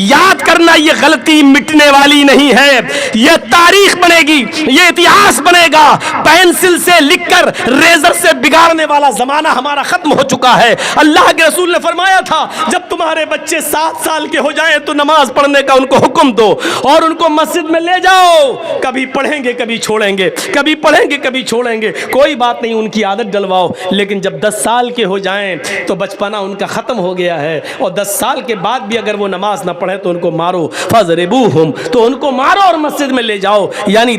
याद करना, ये गलती मिटने वाली नहीं है, ये तारीख बनेगी, ये इतिहास बनेगा। जाएगा। पेंसिल से लिखकर रेजर से बिगाड़ने वाला जमाना हमारा खत्म हो चुका है। अल्लाह के रसूल ने फरमाया था, जब तुम्हारे बच्चे 7 साल के हो जाएं तो नमाज पढ़ने का उनको हुक्म दो और उनको मस्जिद में ले जाओ। कभी पढ़ेंगे कभी छोड़ेंगे, कभी पढ़ेंगे कभी छोड़ेंगे, कोई बात नहीं, उनकी आदत डलवाओ। लेकिन जब 10 साल के हो जाएं तो बचपना उनका खत्म हो गया है, और 10 साल के बाद भी अगर वो नमाज ना पढ़े तो उनको मारो, फज़रिबूहुम, तो उनको मारो और मस्जिद में ले जाओ। यानी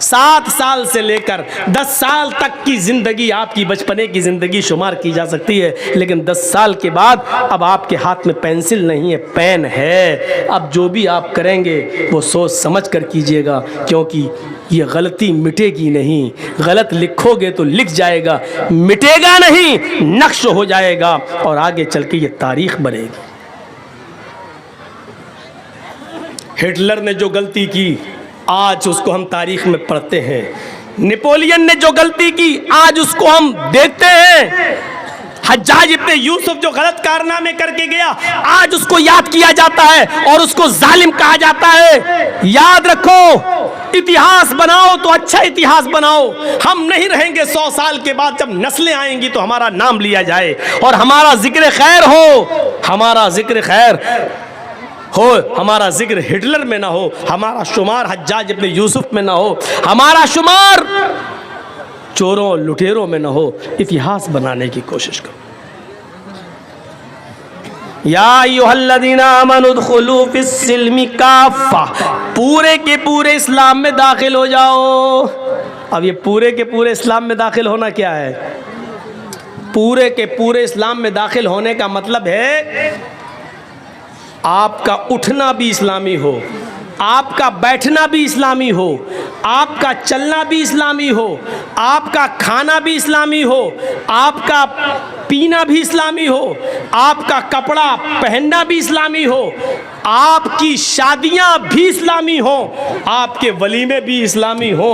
7 साल से लेकर 10 साल तक की जिंदगी आपकी बचपने की जिंदगी शुमार की जा सकती है। लेकिन 10 साल के बाद अब आपके हाथ में पेंसिल नहीं है, पेन है। अब जो भी आप करेंगे वो सोच समझ कर कीजिएगा, क्योंकि ये गलती मिटेगी नहीं। गलत लिखोगे तो लिख जाएगा, मिटेगा नहीं, नक्श हो जाएगा और आगे चल के ये तारीख बनेगी। हिटलर ने जो गलती की आज उसको हम तारीख में पढ़ते हैं। नेपोलियन ने जो गलती की आज उसको हम देखते हैं। हज्जाज इब्ने यूसुफ जो गलत कारनामे करके गया आज उसको याद किया जाता है और उसको जालिम कहा जाता है। याद रखो, इतिहास बनाओ तो अच्छा इतिहास बनाओ। हम नहीं रहेंगे 100 साल के बाद, जब नस्लें आएंगी तो हमारा नाम लिया जाए और हमारा जिक्र खैर हो, हमारा जिक्र खैर हो, हमारा जिक्र हिटलर में ना हो, हमारा शुमार हज्जाज इब्ने यूसुफ में ना हो, हमारा शुमार चोरों लुटेरों में ना हो। इतिहास बनाने की कोशिश करो। या अय्युहल्लज़ीना आमनू उदखुलू फिस्सिल्मि काफ़ा, पूरे के पूरे इस्लाम में दाखिल हो जाओ। अब ये पूरे के पूरे इस्लाम में दाखिल होना क्या है? पूरे के पूरे इस्लाम में दाखिल होने का मतलब है आपका उठना भी इस्लामी हो, आपका बैठना भी इस्लामी हो, आपका चलना भी इस्लामी हो, आपका खाना भी इस्लामी हो, आपका पीना भी इस्लामी हो, आपका कपड़ा पहनना भी इस्लामी हो, आपकी शादियां भी इस्लामी हो, आपके वलीमे भी इस्लामी हो।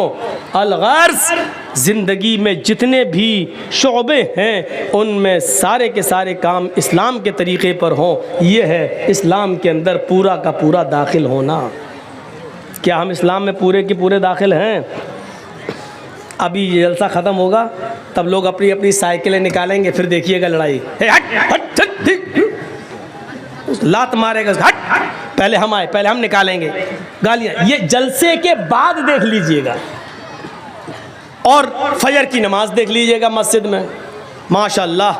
अलगर्ज ज़िंदगी में जितने भी शोबे हैं उनमें सारे के सारे काम इस्लाम के तरीक़े पर हों। ये है इस्लाम के अंदर पूरा का पूरा दाखिल होना। क्या हम इस्लाम में पूरे के पूरे दाखिल हैं? अभी ये जलसा ख़त्म होगा तब लोग अपनी अपनी साइकिलें निकालेंगे, फिर देखिएगा लड़ाई। लात मारेगा, हट, पहले हम आए, पहले हम निकालेंगे गालियाँ। ये जलसे के बाद देख लीजिएगा। और फजर की नमाज देख लीजिएगा मस्जिद में, माशाअल्लाह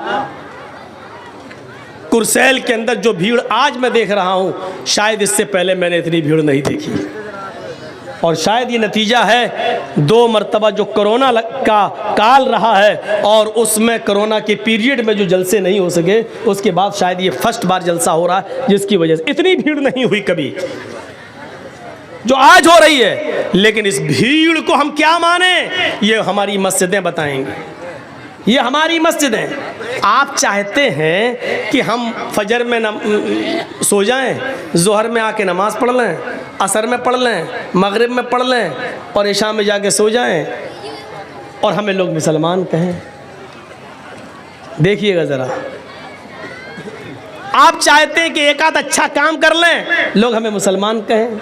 कुरसैल के अंदर जो भीड़ आज मैं देख रहा हूँ, शायद इससे पहले मैंने इतनी भीड़ नहीं देखी। और शायद ये नतीजा है 2 मरतबा जो कोरोना का काल रहा है और उसमें कोरोना के पीरियड में जो जलसे नहीं हो सके, उसके बाद शायद ये फर्स्ट बार जलसा हो रहा है जिसकी वजह से इतनी भीड़ नहीं हुई कभी जो आज हो रही है। लेकिन इस भीड़ को हम क्या माने, ये हमारी मस्जिदें बताएंगी, ये हमारी मस्जिदें। आप चाहते हैं कि हम फजर में सो जाएं, ज़ोहर में आके नमाज पढ़ लें, असर में पढ़ लें, मगरिब में पढ़ लें और इशा में जाके सो जाएं और हमें लोग मुसलमान कहें? देखिएगा ज़रा, आप चाहते हैं कि एक आध अच्छा काम कर लें, लोग हमें मुसलमान कहें।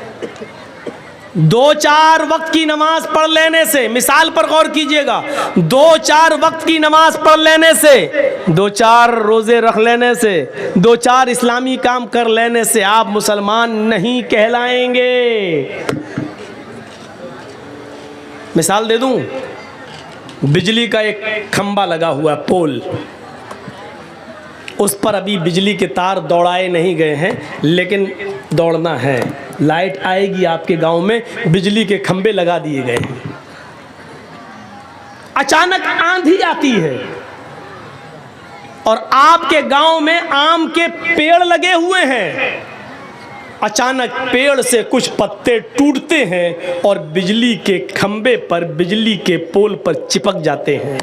2-4 वक्त की नमाज पढ़ लेने से, मिसाल पर गौर कीजिएगा, 2-4 वक्त की नमाज पढ़ लेने से, 2-4 रोज़े रख लेने से, 2-4 इस्लामी काम कर लेने से आप मुसलमान नहीं कहलाएंगे। मिसाल दे दूं, बिजली का एक खंबा लगा हुआ है, पोल, उस पर अभी बिजली के तार दौड़ाए नहीं गए हैं लेकिन दौड़ना है। लाइट आएगी आपके गांव में, बिजली के खंबे लगा दिए गए हैं। अचानक आंधी आती है और आपके गांव में आम के पेड़ लगे हुए हैं। अचानक पेड़ से कुछ पत्ते टूटते हैं और बिजली के खंबे पर, बिजली के पोल पर चिपक जाते हैं।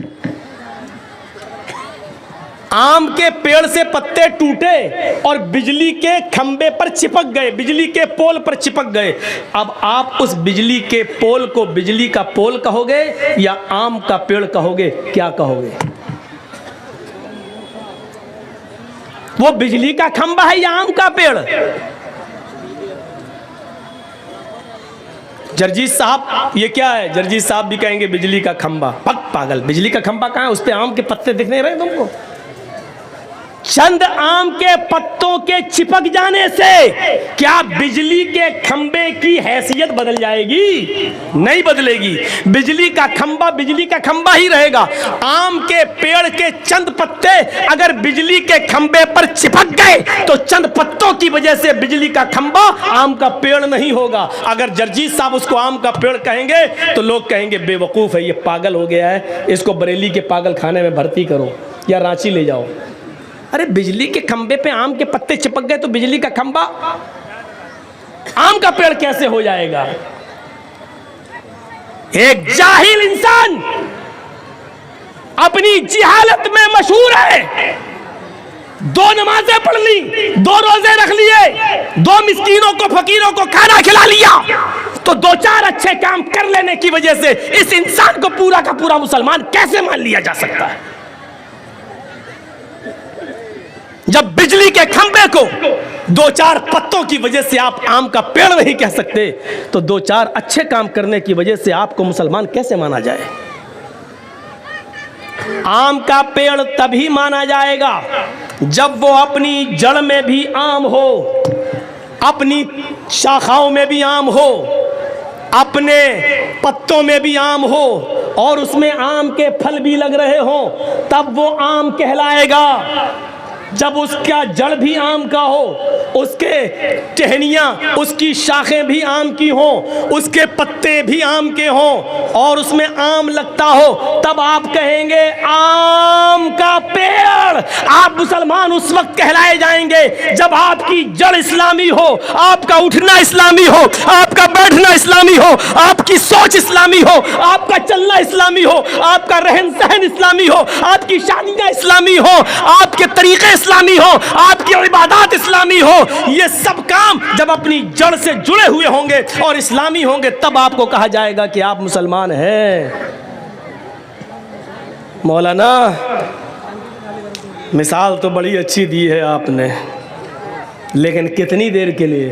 आम के पेड़ से पत्ते टूटे और बिजली के खंबे पर चिपक गए, बिजली के पोल पर चिपक गए। अब आप उस बिजली के पोल को बिजली का पोल कहोगे या आम का पेड़ कहोगे? क्या कहोगे? वो बिजली का खंबा है या आम का पेड़? जर्जीस साहब ये क्या है? जर्जीस साहब भी कहेंगे बिजली का खंबा। पक पागल, बिजली का खंबा कहाँ है? उस पे आम के पत्ते दिख नहीं रहे तुमको? चंद आम के पत्तों के चिपक जाने से क्या बिजली के खंबे की हैसियत बदल जाएगी? नहीं बदलेगी। बिजली का खंबा ही रहेगा। आम के पेड़ के चंद पत्ते अगर बिजली के खंबे पर चिपक गए तो चंद पत्तों की वजह से बिजली का खंबा आम का पेड़ नहीं होगा। अगर जर्जीस साहब उसको आम का पेड़ कहेंगे तो लोग कहेंगे बेवकूफ है, ये पागल हो गया है, इसको बरेली के पागल खाने में भर्ती करो या रांची ले जाओ। अरे बिजली के खंबे पे आम के पत्ते चिपक गए तो बिजली का खंबा आम का पेड़ कैसे हो जाएगा? एक जाहिल इंसान अपनी जिहालत में मशहूर है। 2 नमाजें पढ़ ली, 2 रोजे रख लिए, 2 मिस्कीनों को फकीरों को खाना खिला लिया, तो 2-4 अच्छे काम कर लेने की वजह से इस इंसान को पूरा का पूरा मुसलमान कैसे मान लिया जा सकता है? जब बिजली के खंबे को 2-4 पत्तों की वजह से आप आम का पेड़ नहीं कह सकते तो 2-4 अच्छे काम करने की वजह से आपको मुसलमान कैसे माना जाए? आम का पेड़ तभी माना जाएगा जब वो अपनी जड़ में भी आम हो, अपनी शाखाओं में भी आम हो, अपने पत्तों में भी आम हो और उसमें आम के फल भी लग रहे हो, तब वो आम कहलाएगा। जब उसका जड़ भी आम का हो, उसके टहनियाँ, उसकी शाखें भी आम की हो, उसके पत्ते भी आम के हों और उसमें आम लगता हो, तब आप कहेंगे आम का पेड़। आप मुसलमान उस वक्त कहलाए जाएंगे जब आपकी जड़ इस्लामी हो, आपका उठना इस्लामी हो, आपका बैठना इस्लामी हो, आपकी सोच इस्लामी हो, आपका चलना इस्लामी हो, आपका रहन सहन इस्लामी हो, आपकी शादियाँ इस्लामी हो, आपके तरीके इस्लामी हो, आपकी इबादत इस्लामी हो। ये सब काम जब अपनी जड़ से जुड़े हुए होंगे और इस्लामी होंगे तब आपको कहा जाएगा कि आप मुसलमान हैं। मौलाना मिसाल तो बड़ी अच्छी दी है आपने, लेकिन कितनी देर के लिए?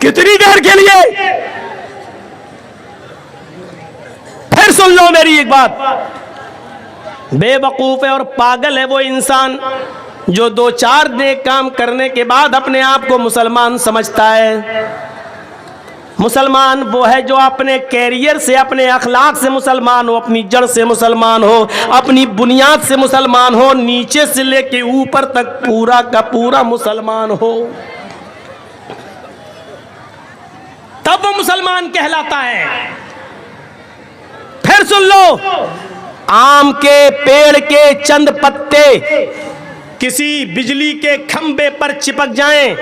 कितनी देर के लिए? फिर सुन लो मेरी एक बात। बेवकूफ है और पागल है वो इंसान जो 2-4 नेक काम करने के बाद अपने आप को मुसलमान समझता है। मुसलमान वो है जो अपने कैरियर से, अपने अखलाक से मुसलमान हो, अपनी जड़ से मुसलमान हो, अपनी बुनियाद से मुसलमान हो, नीचे से लेके ऊपर तक पूरा का पूरा मुसलमान हो, तब वो मुसलमान कहलाता है। फिर सुन लो, आम के पेड़ के चंद पत्ते किसी बिजली के खंबे पर चिपक जाएं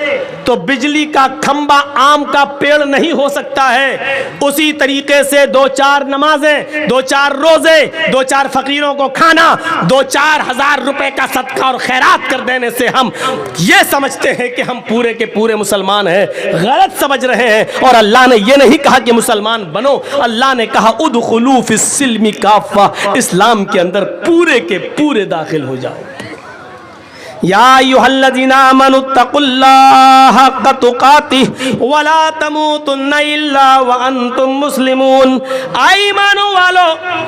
तो बिजली का खंबा आम का पेड़ नहीं हो सकता है। उसी तरीके से 2-4 नमाजें, 2-4 रोजे, 2-4 फकीरों को खाना, 2-4 हजार रुपए का सदका और खैरात कर देने से हम ये समझते हैं कि हम पूरे के पूरे मुसलमान हैं। गलत समझ रहे हैं। और अल्लाह ने ये नहीं कहा कि मुसलमान बनो, अल्लाह ने कहा उदखुलू फिस्सिल्मी काफ़ा, इस्लाम के अंदर पूरे के पूरे दाखिल हो जाओ। या अय्युहल्लज़ीना आमनुत्तकुल्लाहा हक़्क़ तुक़ातिह वला तमूतुन्ना इल्ला व अंतुम मुस्लिमून। आए ईमानो वालो,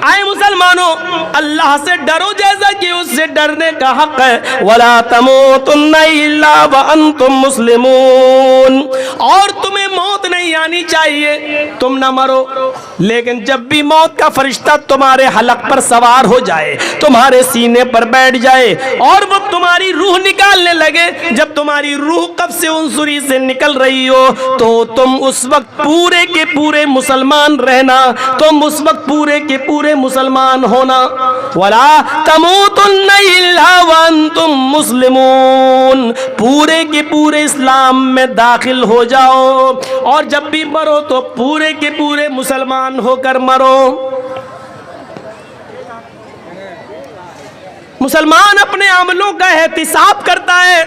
आए मुसलमानों, अल्लाह से डरो जैसा कि उससे डरने का हक है। वला तमूतुन्ना इल्ला व अंतुम मुस्लिमून। और तुम्हें मौत नहीं आनी चाहिए, तुम ना मरो, लेकिन जब भी मौत का फरिश्ता तुम्हारे हलक पर सवार हो जाए, तुम्हारे सीने पर बैठ जाए और वो तुम्हारी रूह निकालने लगे, जब तुम्हारी रूह कब्ज़ से उनसुरी से निकल रही हो तो तुम उस वक्त पूरे के पूरे मुसलमान रहना, तुम उस वक्त पूरे के पूरे मुसलमान होना। वला तमूतुन्ना इल्ला व अंतुम मुस्लिमून, पूरे के पूरे इस्लाम में दाखिल हो जाओ और जब भी मरो तो पूरे के पूरे मुसलमान होकर मरो। मुसलमान अपने अमलों का एहतिसाब करता है,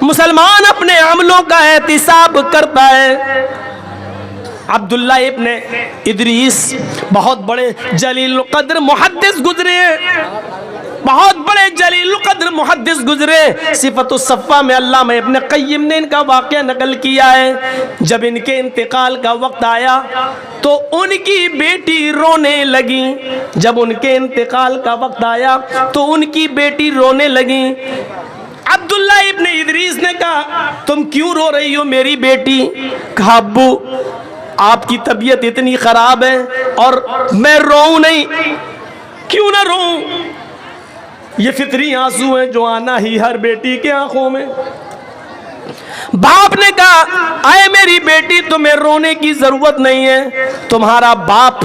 मुसलमान अपने अमलों का एहतिसाब करता है। अब्दुल्ला इब्ने इदरीस बहुत बड़े जलील कद्र मुहद्दिस गुजरे हैं। बहुत बड़े जलील कद्र मुहद्दिस गुजरे। सिफतुस सफ़ा में अल्लामा इब्न क़य्यिम ने इनका वाक़या नकल किया है। जब इनके इंतकाल का वक्त आया तो उनकी बेटी रोने लगी। जब उनके इंतकाल का वक्त आया तो उनकी बेटी रोने लगी। अब्दुल्ला इब्न इदरीस ने कहा, तुम क्यों रो रही हो मेरी बेटी? कहा, अब्बू आपकी तबीयत इतनी खराब है और मैं रोऊं नहीं, क्यों ना रोऊं? ये फितरी आंसू हैं जो आना ही हर बेटी के आंखों में। बाप ने कहा, आए मेरी बेटी, तुम्हें रोने की जरूरत नहीं है। तुम्हारा बाप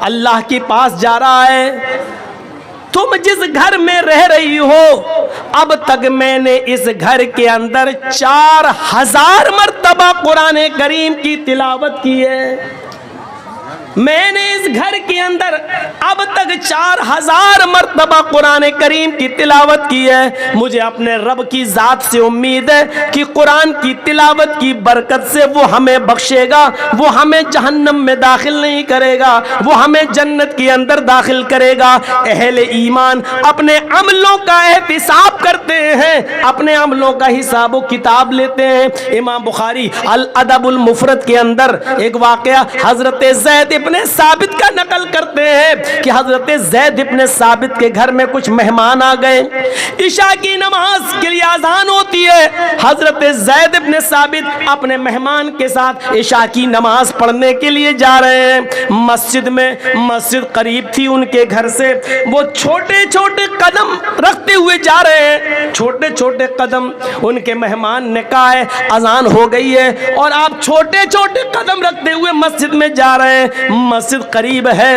अल्लाह के पास जा रहा है। तुम जिस घर में रह रही हो, अब तक मैंने इस घर के अंदर 4000 मर्तबा कुरान करीम की तिलावत की है। मैंने इस घर के अंदर अब तक 4000 मर्तबा कुरान करीम की तिलावत की है। मुझे अपने रब की ज़ात से उम्मीद है कि कुरान की तिलावत की बरकत से वो हमें बख्शेगा, वो हमें जहन्नम में दाखिल नहीं करेगा, वो हमें जन्नत के अंदर दाखिल करेगा। अहले ईमान अपने अमलों का एहतिसाब करते हैं, अपने अमलों का हिसाब व किताब लेते हैं। इमाम बुखारी अल अदबुल मुफरद के अंदर एक वाक़या हज़रत ज़ैद इब्ने साबित का नकल करते हैं कि हजरत ज़ैद इब्ने साबित के घर में कुछ मेहमान आ गए। इशा की नमाज के लिए अजान होती है। हजरत ज़ैद इब्ने साबित अपने मेहमान के साथ इशा की नमाज पढ़ने के लिए जा रहे हैं। मस्जिद में, मस्जिद करीब थी उनके घर से। वो छोटे छोटे कदम रखते हुए जा रहे हैं, छोटे छोटे कदम। उनके मेहमान ने कहा है अजान हो गई है और आप छोटे छोटे कदम रखते हुए मस्जिद में जा रहे हैं, मस्जिद करीब है,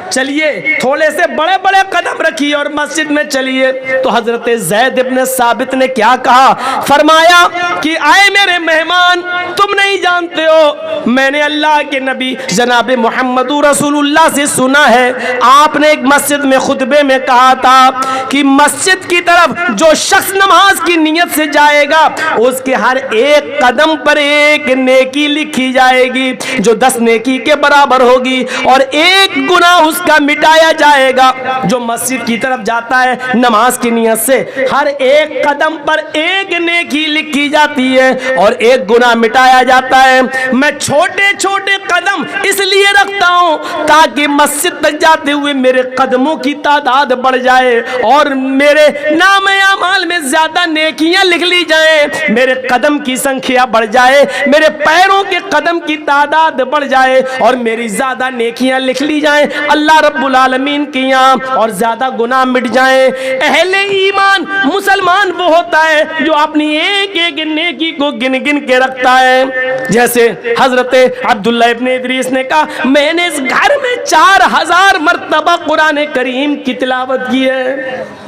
चलिए थोड़े से बड़े बड़े कदम रखिए और मस्जिद में चलिए। तो हजरत ज़ैद इब्ने साबित ने क्या कहा? फरमाया कि आए मेरे मेहमान, तुम नहीं जानते हो, मैंने अल्लाह के नबी जनाब मोहम्मद रसूलुल्लाह से सुना है, आपने एक मस्जिद में खुतबे में कहा था कि मस्जिद की तरफ जो शख्स नमाज की नीयत से जाएगा उसके हर एक कदम पर एक नेकी लिखी जाएगी जो 10 नेकी के बराबर होगी और एक गुनाह उसका मिटाया जाएगा। जो मस्जिद की तरफ जाता है नमाज की नियत से, हर एक कदम पर एक नेकी लिखी जाती है और एक गुनाह मिटाया जाता है। मैं छोटे छोटे कदम इसलिए रखता हूं ताकि मस्जिद तक जाते हुए मेरे कदमों की तादाद बढ़ जाए और मेरे नाम अमाल में ज्यादा नेकियां लिख ली जाए, मेरे कदम की संख्या बढ़ जाए, मेरे पैरों के कदम की तादाद बढ़ जाए और मेरी ज्यादा नेकियां लिख ली जाएं अल्लाह रब्बुल आलमीन की यहाँ और ज्यादा गुनाह मिट जाएं। अहले ईमान मुसलमान वो होता है जो अपनी एक एक नेकी को गिन गिन के रखता है। जैसे हजरत अब्दुल्ला इब्ने इदरीस ने कहा, मैंने इस घर में 4000 मर्तबा कुरान करीम की तिलावत की है।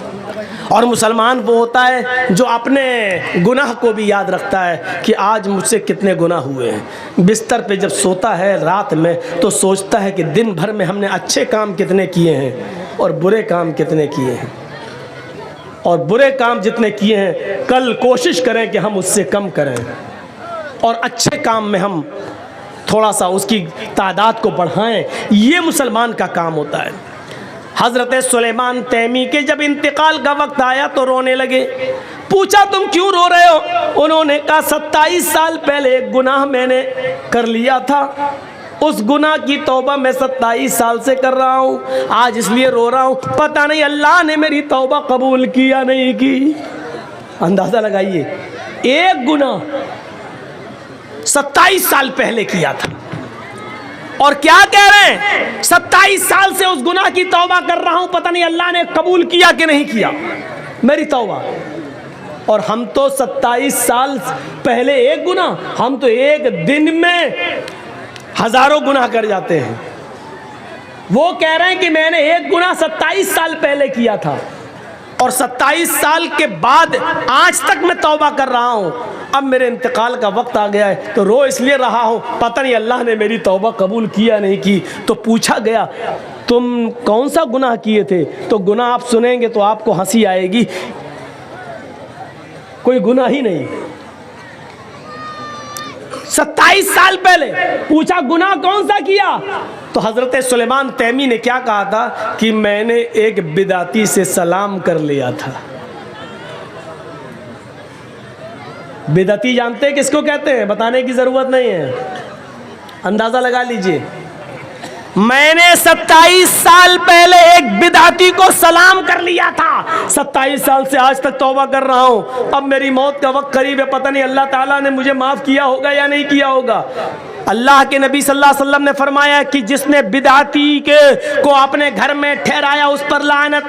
और मुसलमान वो होता है जो अपने गुनाह को भी याद रखता है कि आज मुझसे कितने गुनाह हुए हैं। बिस्तर पे जब सोता है रात में तो सोचता है कि दिन भर में हमने अच्छे काम कितने किए हैं और बुरे काम कितने किए हैं, और बुरे काम जितने किए हैं कल कोशिश करें कि हम उससे कम करें और अच्छे काम में हम थोड़ा सा उसकी तादाद को बढ़ाएं। ये मुसलमान का काम होता है। हज़रत सुलेमान तैमी के जब इंतकाल का वक्त आया तो रोने लगे। पूछा तुम क्यों रो रहे हो? उन्होंने कहा 27 साल पहले एक गुनाह मैंने कर लिया था, उस गुनाह की तौबा मैं 27 साल से कर रहा हूँ, आज इसलिए रो रहा हूँ, पता नहीं अल्लाह ने मेरी तौबा कबूल की या नहीं की। अंदाज़ा लगाइए, एक गुनाह 27 साल पहले किया था और क्या कह रहे हैं, 27 साल से उस गुनाह की तौबा कर रहा हूं, पता नहीं अल्लाह ने कबूल किया कि नहीं किया मेरी तौबा। और हम तो 27 साल पहले एक गुनाह, हम तो एक दिन में हजारों गुनाह कर जाते हैं। वो कह रहे हैं कि मैंने एक गुनाह 27 साल पहले किया था और 27 साल के बाद आज तक मैं तौबा कर रहा हूं, अब मेरे इंतकाल का वक्त आ गया है तो रो इसलिए रहा हूं, पता नहीं अल्लाह ने मेरी तौबा कबूल किया नहीं की। तो पूछा गया तुम कौन सा गुनाह किए थे? तो गुनाह आप सुनेंगे तो आपको हंसी आएगी, कोई गुनाह ही नहीं। 27 साल पहले पूछा गुनाह कौन सा किया? तो हज़रत सुलेमान तैमी ने क्या कहा था कि मैंने एक बिदाती से सलाम कर लिया था। बिदाती जानते हैं किसको कहते हैं? बताने की ज़रूरत नहीं है, अंदाज़ा लगा लीजिए। मैंने 27 साल पहले एक बिदाती को सलाम कर लिया था। 27 साल से आज तक तौबा कर रहा हूं। अब मेरी मौत का वक्त करीब है, पता नहीं अल्लाह ताला ने मुझे माफ़ किया होगा या नहीं किया होगा। अल्लाह के नबी सल्लल्लाहु अलैहि वसल्लम ने फरमाया कि जिसने बिदाती को अपने घर में ठहराया उस पर लानत,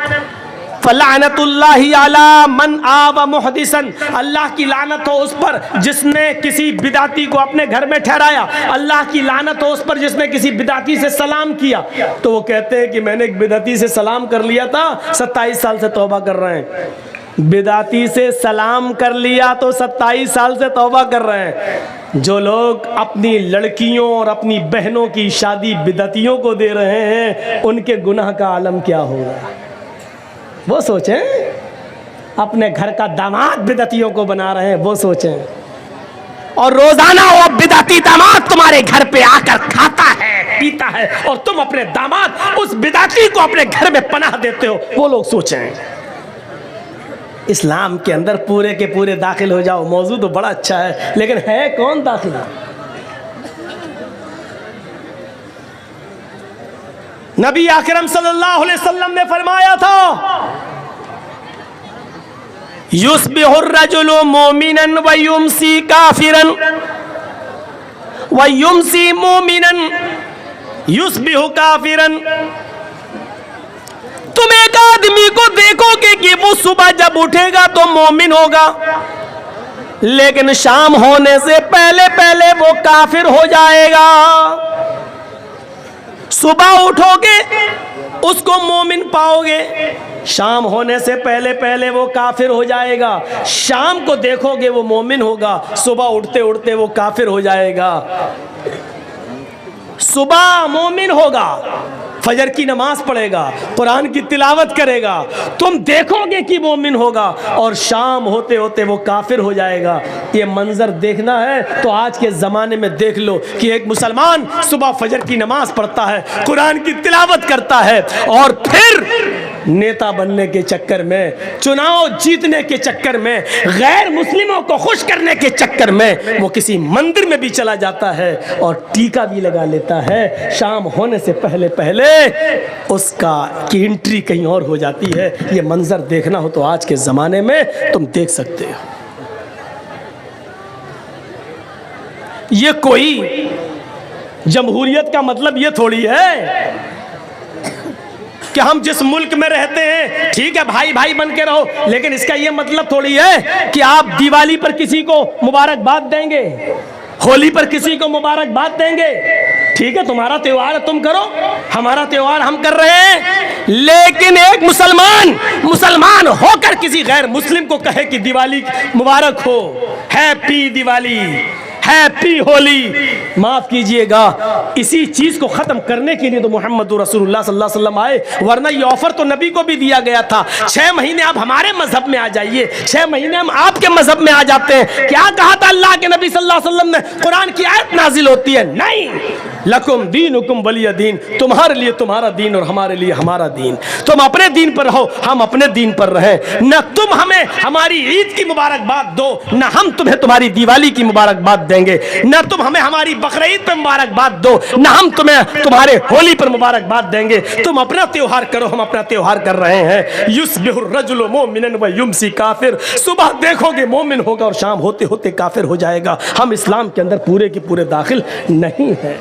फलानतुल्लाहि अला मन आवा मुहदिसन, अल्लाह की लानत हो उस पर जिसने किसी बिदाती को अपने घर में ठहराया। अल्लाह की लानत हो उस पर जिसने किसी बिदाती से सलाम किया। तो वो कहते हैं कि मैंने एक बिदाती से सलाम कर लिया था, 27 साल से तौबा कर रहे हैं। बिदाती से सलाम कर लिया तो 27 साल से तौबा कर रहे हैं। जो लोग अपनी लड़कियों और अपनी बहनों की शादी बिदातियों को दे रहे हैं, उनके गुनाह का आलम क्या होगा वो सोचें। अपने घर का दामाद बिदातियों को बना रहे हैं, वो सोचें। और रोजाना वो बिदाती दामाद तुम्हारे घर पे आकर खाता है, पीता है, और तुम अपने दामाद उस बिदाती को अपने घर में पनाह देते हो, वो लोग सोचें। इस्लाम के अंदर पूरे के पूरे दाखिल हो जाओ। मौजूद तो बड़ा अच्छा है, लेकिन है कौन दाखिल? नबी अकरम सल्लल्लाहु अलैहि वसल्लम ने फरमाया था, युस्बिहुर रजुलु मोमिनन व युमसी काफिरन व युमसी मोमिनन युस्बिहु काफिरन। तुम एक आदमी को देखोगे कि वो सुबह जब उठेगा तो मोमिन होगा, लेकिन शाम होने से पहले पहले वो काफिर हो जाएगा। सुबह उठोगे उसको मोमिन पाओगे, शाम होने से पहले पहले वो काफिर हो जाएगा। शाम को देखोगे वो मोमिन होगा, सुबह उठते उठते वो काफिर हो जाएगा। सुबह मोमिन होगा, फजर की नमाज पढ़ेगा, कुरान की तिलावत करेगा, तुम देखोगे कि मोमिन होगा, और शाम होते होते वो काफिर हो जाएगा। ये मंजर देखना है तो आज के ज़माने में देख लो कि एक मुसलमान सुबह फजर की नमाज पढ़ता है, कुरान की तिलावत करता है, और फिर नेता बनने के चक्कर में, चुनाव जीतने के चक्कर में, गैर मुस्लिमों को खुश करने के चक्कर में वो किसी मंदिर में भी चला जाता है और टीका भी लगा लेता है। शाम होने से पहले पहले उसका की एंट्री कहीं और हो जाती है। ये मंजर देखना हो तो आज के ज़माने में तुम देख सकते हो। ये कोई जमहूरियत का मतलब ये थोड़ी है कि हम जिस मुल्क में रहते हैं, ठीक है भाई भाई बन के रहो, लेकिन इसका यह मतलब थोड़ी है कि आप दिवाली पर किसी को मुबारकबाद देंगे, होली पर किसी को मुबारकबाद देंगे। ठीक है, तुम्हारा त्योहार है तुम करो, हमारा त्योहार हम कर रहे हैं। लेकिन एक मुसलमान होकर किसी गैर मुस्लिम को कहे कि दिवाली मुबारक हो, हैप्पी दिवाली, हैप्पी होली, माफ कीजिएगा, इसी चीज को खत्म करने के लिए तो मोहम्मद रसूलुल्लाह सल्लल्लाहु अलैहि वसल्लम आए। वरना ये ऑफर तो नबी को भी दिया गया था, 6 महीने आप हमारे मजहब में आ जाइए, 6 महीने हम आपके मजहब में आ जाते हैं। क्या कहा था अल्लाह के नबी सल्लल्लाहु अलैहि वसल्लम ने? कुरान की आयत नाजिल होती है, नहीं, लकुम दीनुकुम वलिय दीन, तुम्हारे लिए तुम्हारा दीन और हमारे लिए हमारा दीन। तुम अपने दीन पर रहो, हम अपने दीन पर रहे। न तुम हमें हमारी ईद की मुबारकबाद दो, न हम तुम्हें तुम्हारी दिवाली की मुबारकबाद देंगे। न तुम हमें हमारी बकरीद पर मुबारकबाद दो, न हम तुम्हें तुम्हारे होली पर मुबारकबाद देंगे। तुम अपना त्योहार करो, हम अपना त्योहार कर रहे हैं। युस्बिहुर रजुलु मोमिनन व युमसी काफिर, सुबह देखोगे मोमिन होगा और शाम होते होते काफिर हो जाएगा। हम इस्लाम के अंदर पूरे के पूरे दाखिल नहीं है।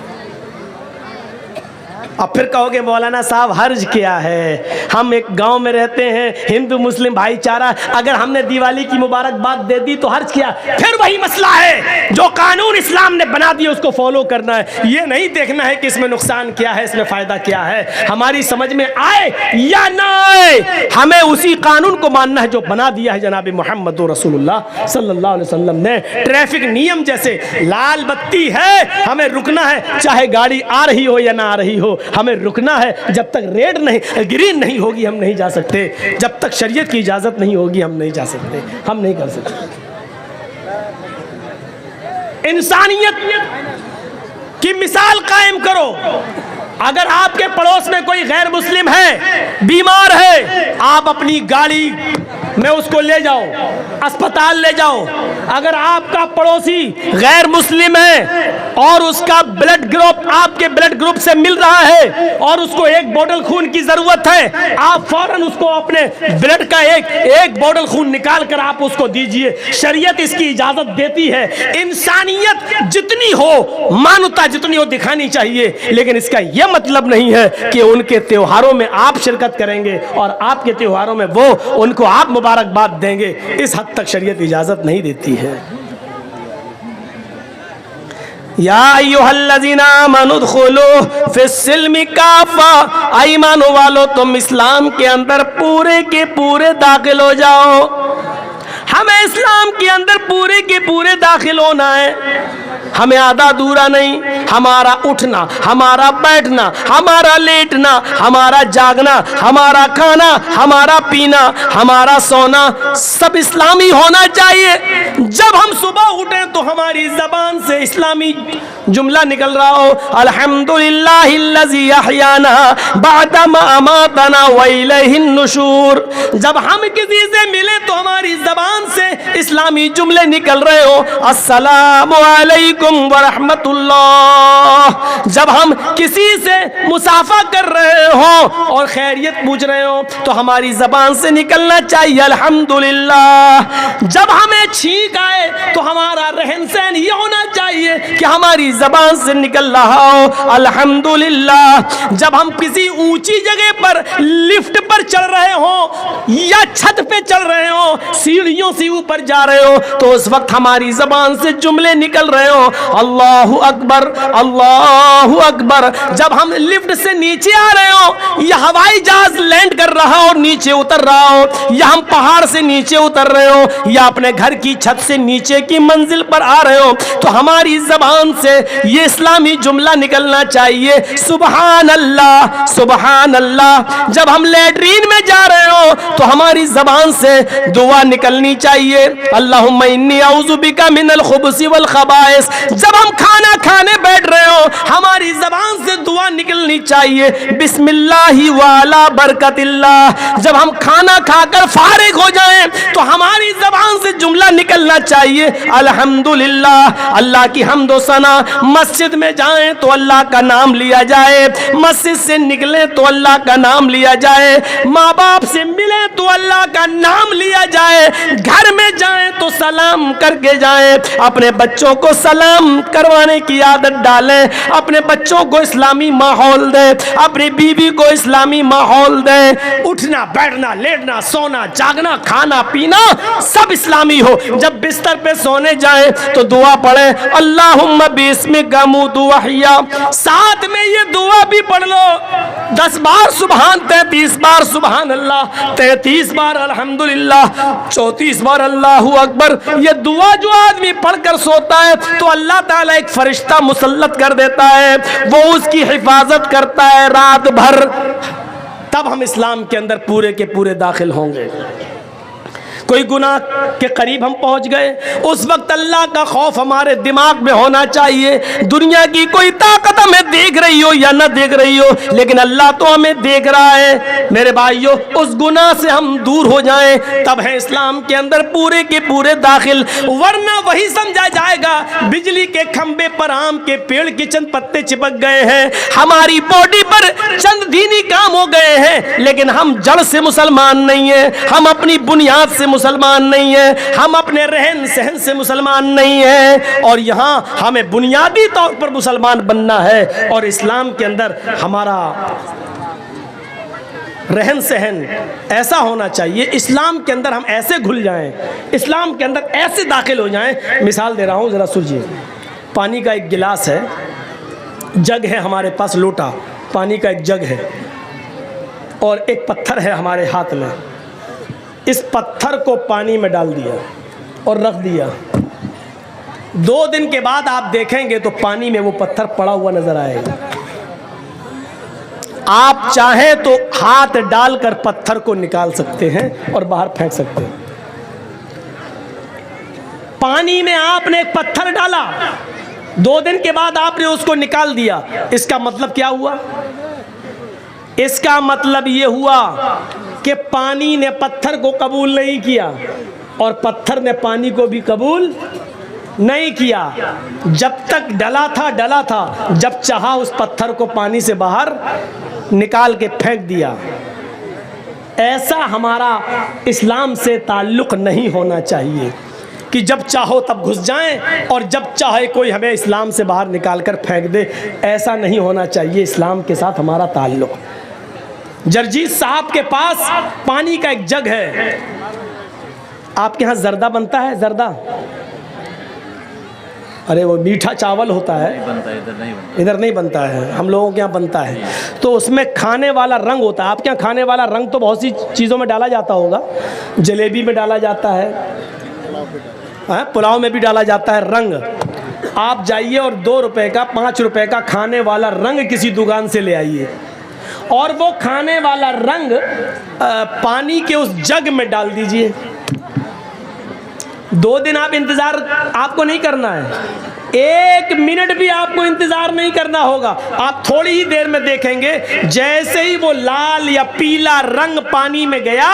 अब फिर कहोगे मौलाना साहब हर्ज क्या है? हम एक गांव में रहते हैं, हिंदू मुस्लिम भाईचारा, अगर हमने दिवाली की मुबारकबाद दे दी तो हर्ज क्या? फिर वही मसला है, जो कानून इस्लाम ने बना दिया उसको फॉलो करना है। ये नहीं देखना है कि इसमें नुकसान क्या है, इसमें फायदा क्या है, हमारी समझ में आए या ना आए, हमें उसी कानून को मानना है जो बना दिया है जनाब मोहम्मद रसूलुल्लाह सल्लल्लाहु अलैहि वसल्लम ने। ट्रैफिक नियम जैसे लाल बत्ती है, हमें रुकना है, चाहे गाड़ी आ रही हो या ना आ रही हो, हमें रुकना है। जब तक रेड नहीं, ग्रीन नहीं होगी हम नहीं जा सकते, जब तक शरीयत की इजाजत नहीं होगी हम नहीं जा सकते, हम नहीं कर सकते। इंसानियत की मिसाल कायम करो, अगर आपके पड़ोस में कोई गैर मुस्लिम है, बीमार है, आप अपनी गाड़ी में उसको ले जाओ, अस्पताल ले जाओ। अगर आपका पड़ोसी गैर मुस्लिम है और उसका ब्लड ग्रुप आपके ब्लड ग्रुप से मिल रहा है और उसको एक बोतल खून की जरूरत है, आप फौरन उसको अपने ब्लड का एक बोतल खून निकाल कर आप उसको दीजिए। शरीयत इसकी इजाजत देती है। इंसानियत जितनी हो, मानवता जितनी हो दिखानी चाहिए, लेकिन इसका यह मतलब नहीं है कि उनके त्योहारों में आप शिरकत करेंगे और आपके त्योहारों में वो उनको आप मुबारकबाद देंगे। इस हद तक शरीयत इजाजत नहीं देती है। या अय्युहल्लज़ीना आमनु उदखुलू फिस्सिल्मि काफ़ा, ईमान वालो तुम इस्लाम के अंदर पूरे के पूरे दाखिल हो जाओ। हमें इस्लाम के अंदर पूरे के पूरे दाखिल होना है। हमें आधा अधूरा नहीं, हमारा उठना, हमारा बैठना, हमारा लेटना, हमारा जागना, हमारा खाना, हमारा पीना, हमारा सोना सब इस्लामी होना चाहिए। जब हम सुबह उठें तो हमारी जबान से इस्लामी जुमला निकल रहा हो, अल्हम्दुलिल्लाहिल्लज़ी अहयाना बअदा मा अमातना व इलैहिन नुशूर। जब हम किसी से मिले तो हमारी जबान से इस्लामी जुमले निकल रहे हो, अस्सलामु अलैकुम व रहमतुल्लाह। जब हम किसी से मुसाफा कर रहे हो और खैरियत पूछ रहे हो तो हमारी जबान से निकलना चाहिए अल्हम्दुलिल्लाह। जब हमें छींक आए तो हमारा रहन सहन ये होना चाहिए कि हमारी जबान से निकल रहा हो अल्हम्दुलिल्लाह। जब हम किसी ऊंची जगह पर लिफ्ट पर चढ़ रहे हो या छत पे चढ़ रहे हो, सीढ़ियों से ऊपर जा रहे हो, तो उस वक्त हमारी जबान से जुमले निकल रहे हो, अल्लाहु अकबर, अल्लाहु अकबर। जब हम लिफ्ट से नीचे आ रहे हो या हवाई जहाज लैंड कर रहा हो और नीचे उतर रहा हो, या हम पहाड़ से नीचे उतर रहे हो या अपने घर की छत से नीचे की मंजिल पर आ रहे हो, तो हमारी जबान से ये इस्लामी जुमला निकलना चाहिए, सुबहान अल्लाह, सुबहान अल्लाह। जब हम लैट्रीन में जा रहे हो तो हमारी जबान से दुआ निकलनी चाहिए, अल्लाहुम्मा इन्नी औज़ु बिका मिनल खुबुसी वल खबाइस। जब हम खाना खाने बैठ रहे हो हमारी जबान से दुआ निकलनी चाहिए, बिस्मिल्लाहि वाला बरकतिल्लाह। जब हम खाना खाकर फारिग हो जाएं तो हमारी जबान से जुमला निकलना चाहिए, अल्हम्दुलिल्लाह। अल्लाह की हम्दो सना। मस्जिद में जाएं तो अल्लाह का नाम लिया जाए, मस्जिद से निकले तो अल्लाह का नाम लिया जाए, माँ बाप से मिले तो अल्लाह का नाम लिया जाए, घर में जाएं तो सलाम करके जाएं, अपने बच्चों को सलाम करवाने की आदत डालें, अपने बच्चों को इस्लामी माहौल दें, अपनी बीवी को इस्लामी माहौल दें। उठना, बैठना, लेटना, सोना, जागना, खाना पीना सब इस्लामी हो। जब बिस्तर पे सोने जाएं तो दुआ पढ़े, अल्लाहुम्मा बिस्मिका अमूतु व अहया। साथ में ये दुआ भी पढ़ लो, 10 बार सुबहान, 33 बार सुबहान अल्लाह, 33 बार अल्हम्दुलिल्लाह, 34 बार अल्लाहु अकबर। ये दुआ जो आदमी पढ़कर सोता है तो अल्लाह ताला एक फरिश्ता मुसल्लत कर देता है, वो उसकी हिफाजत करता है रात भर। तब हम इस्लाम के अंदर पूरे के पूरे दाखिल होंगे। कोई गुनाह के करीब हम पहुंच गए, उस वक्त अल्लाह का खौफ हमारे दिमाग में होना चाहिए। दुनिया की कोई ताकत हमें देख रही हो या ना देख रही हो, लेकिन अल्लाह तो हमें देख रहा है। मेरे भाइयों, उस गुनाह से हम दूर हो जाएं, तब है इस्लाम के अंदर पूरे के पूरे दाखिल। वरना वही समझा जाएगा बिजली के खंबे पर आम के पेड़ के चंद पत्ते चिपक गए हैं, हमारी बॉडी पर चंद दीनी काम हो गए हैं, लेकिन हम जड़ से मुसलमान नहीं है, हम अपनी बुनियाद से मुसलमान नहीं है, हम अपने रहन सहन से मुसलमान नहीं है। और यहाँ हमें बुनियादी तौर पर मुसलमान बनना है। और इस्लाम के अंदर हमारा रहन सहन ऐसा होना चाहिए, इस्लाम के अंदर हम ऐसे घुल जाएं, इस्लाम के अंदर ऐसे दाखिल हो जाएं। मिसाल दे रहा हूँ, ज़रा सुनिए। पानी का एक गिलास है, जग है हमारे पास, लोटा पानी का एक जग है, और एक पत्थर है हमारे हाथ में। इस पत्थर को पानी में डाल दिया और रख दिया। 2 दिन के बाद आप देखेंगे तो पानी में वो पत्थर पड़ा हुआ नजर आएगा। आप चाहें तो हाथ डालकर पत्थर को निकाल सकते हैं और बाहर फेंक सकते हैं। पानी में आपने एक पत्थर डाला, 2 दिन के बाद आपने उसको निकाल दिया, इसका मतलब क्या हुआ? इसका मतलब ये हुआ कि पानी ने पत्थर को कबूल नहीं किया और पत्थर ने पानी को भी कबूल नहीं किया। जब तक डला था, जब चाहा उस पत्थर को पानी से बाहर निकाल के फेंक दिया। ऐसा हमारा इस्लाम से ताल्लुक़ नहीं होना चाहिए कि जब चाहो तब घुस जाएं और जब चाहे कोई हमें इस्लाम से बाहर निकाल कर फेंक दे। ऐसा नहीं होना चाहिए इस्लाम के साथ हमारा ताल्लुक़। जरजीत साहब के पास पानी का एक जग है। आपके यहाँ जर्दा बनता है? जर्दा, अरे वो मीठा चावल होता है, इधर नहीं बनता है, हम लोगों के यहाँ बनता है। तो उसमें खाने वाला रंग होता है। आपके यहाँ खाने वाला रंग तो बहुत सी चीज़ों में डाला जाता होगा। जलेबी में डाला जाता है, पुलाव में भी डाला जाता है रंग। आप जाइए और 2 रुपए का 5 रुपए का खाने वाला रंग किसी दुकान से ले आइए और वो खाने वाला रंग पानी के उस जग में डाल दीजिए। 2 दिन आप इंतज़ार आपको नहीं करना है, 1 मिनट भी आपको इंतज़ार नहीं करना होगा। आप थोड़ी ही देर में देखेंगे जैसे ही वो लाल या पीला रंग पानी में गया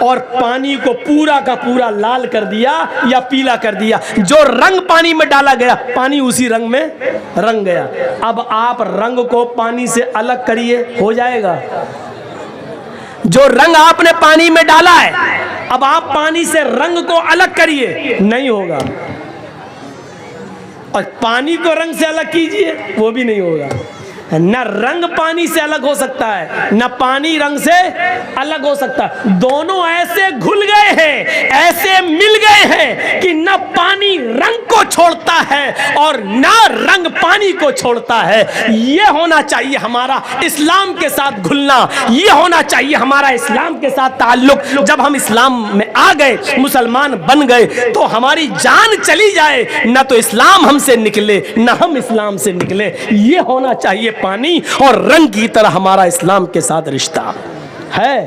और पानी को पूरा का पूरा लाल कर दिया या पीला कर दिया। जो रंग पानी में डाला गया पानी उसी रंग में रंग गया। अब आप रंग को पानी से अलग करिए, हो जाएगा? जो रंग आपने पानी में डाला है अब आप पानी से रंग को अलग करिए, नहीं होगा। और पानी को रंग से अलग कीजिए, वो भी नहीं होगा। न रंग पानी से अलग हो सकता है, न पानी रंग से अलग हो सकता है। दोनों ऐसे घुल गए हैं, ऐसे मिल गए हैं कि न पानी रंग को छोड़ता है और न रंग पानी को छोड़ता है। ये होना चाहिए हमारा इस्लाम के साथ घुलना, ये होना चाहिए हमारा इस्लाम के साथ ताल्लुक। जब हम इस्लाम में आ गए, मुसलमान बन गए, तो हमारी जान चली जाए न तो इस्लाम हमसे निकले न हम इस्लाम से निकले। ये होना चाहिए पानी और रंग की तरह हमारा इस्लाम के साथ रिश्ता है।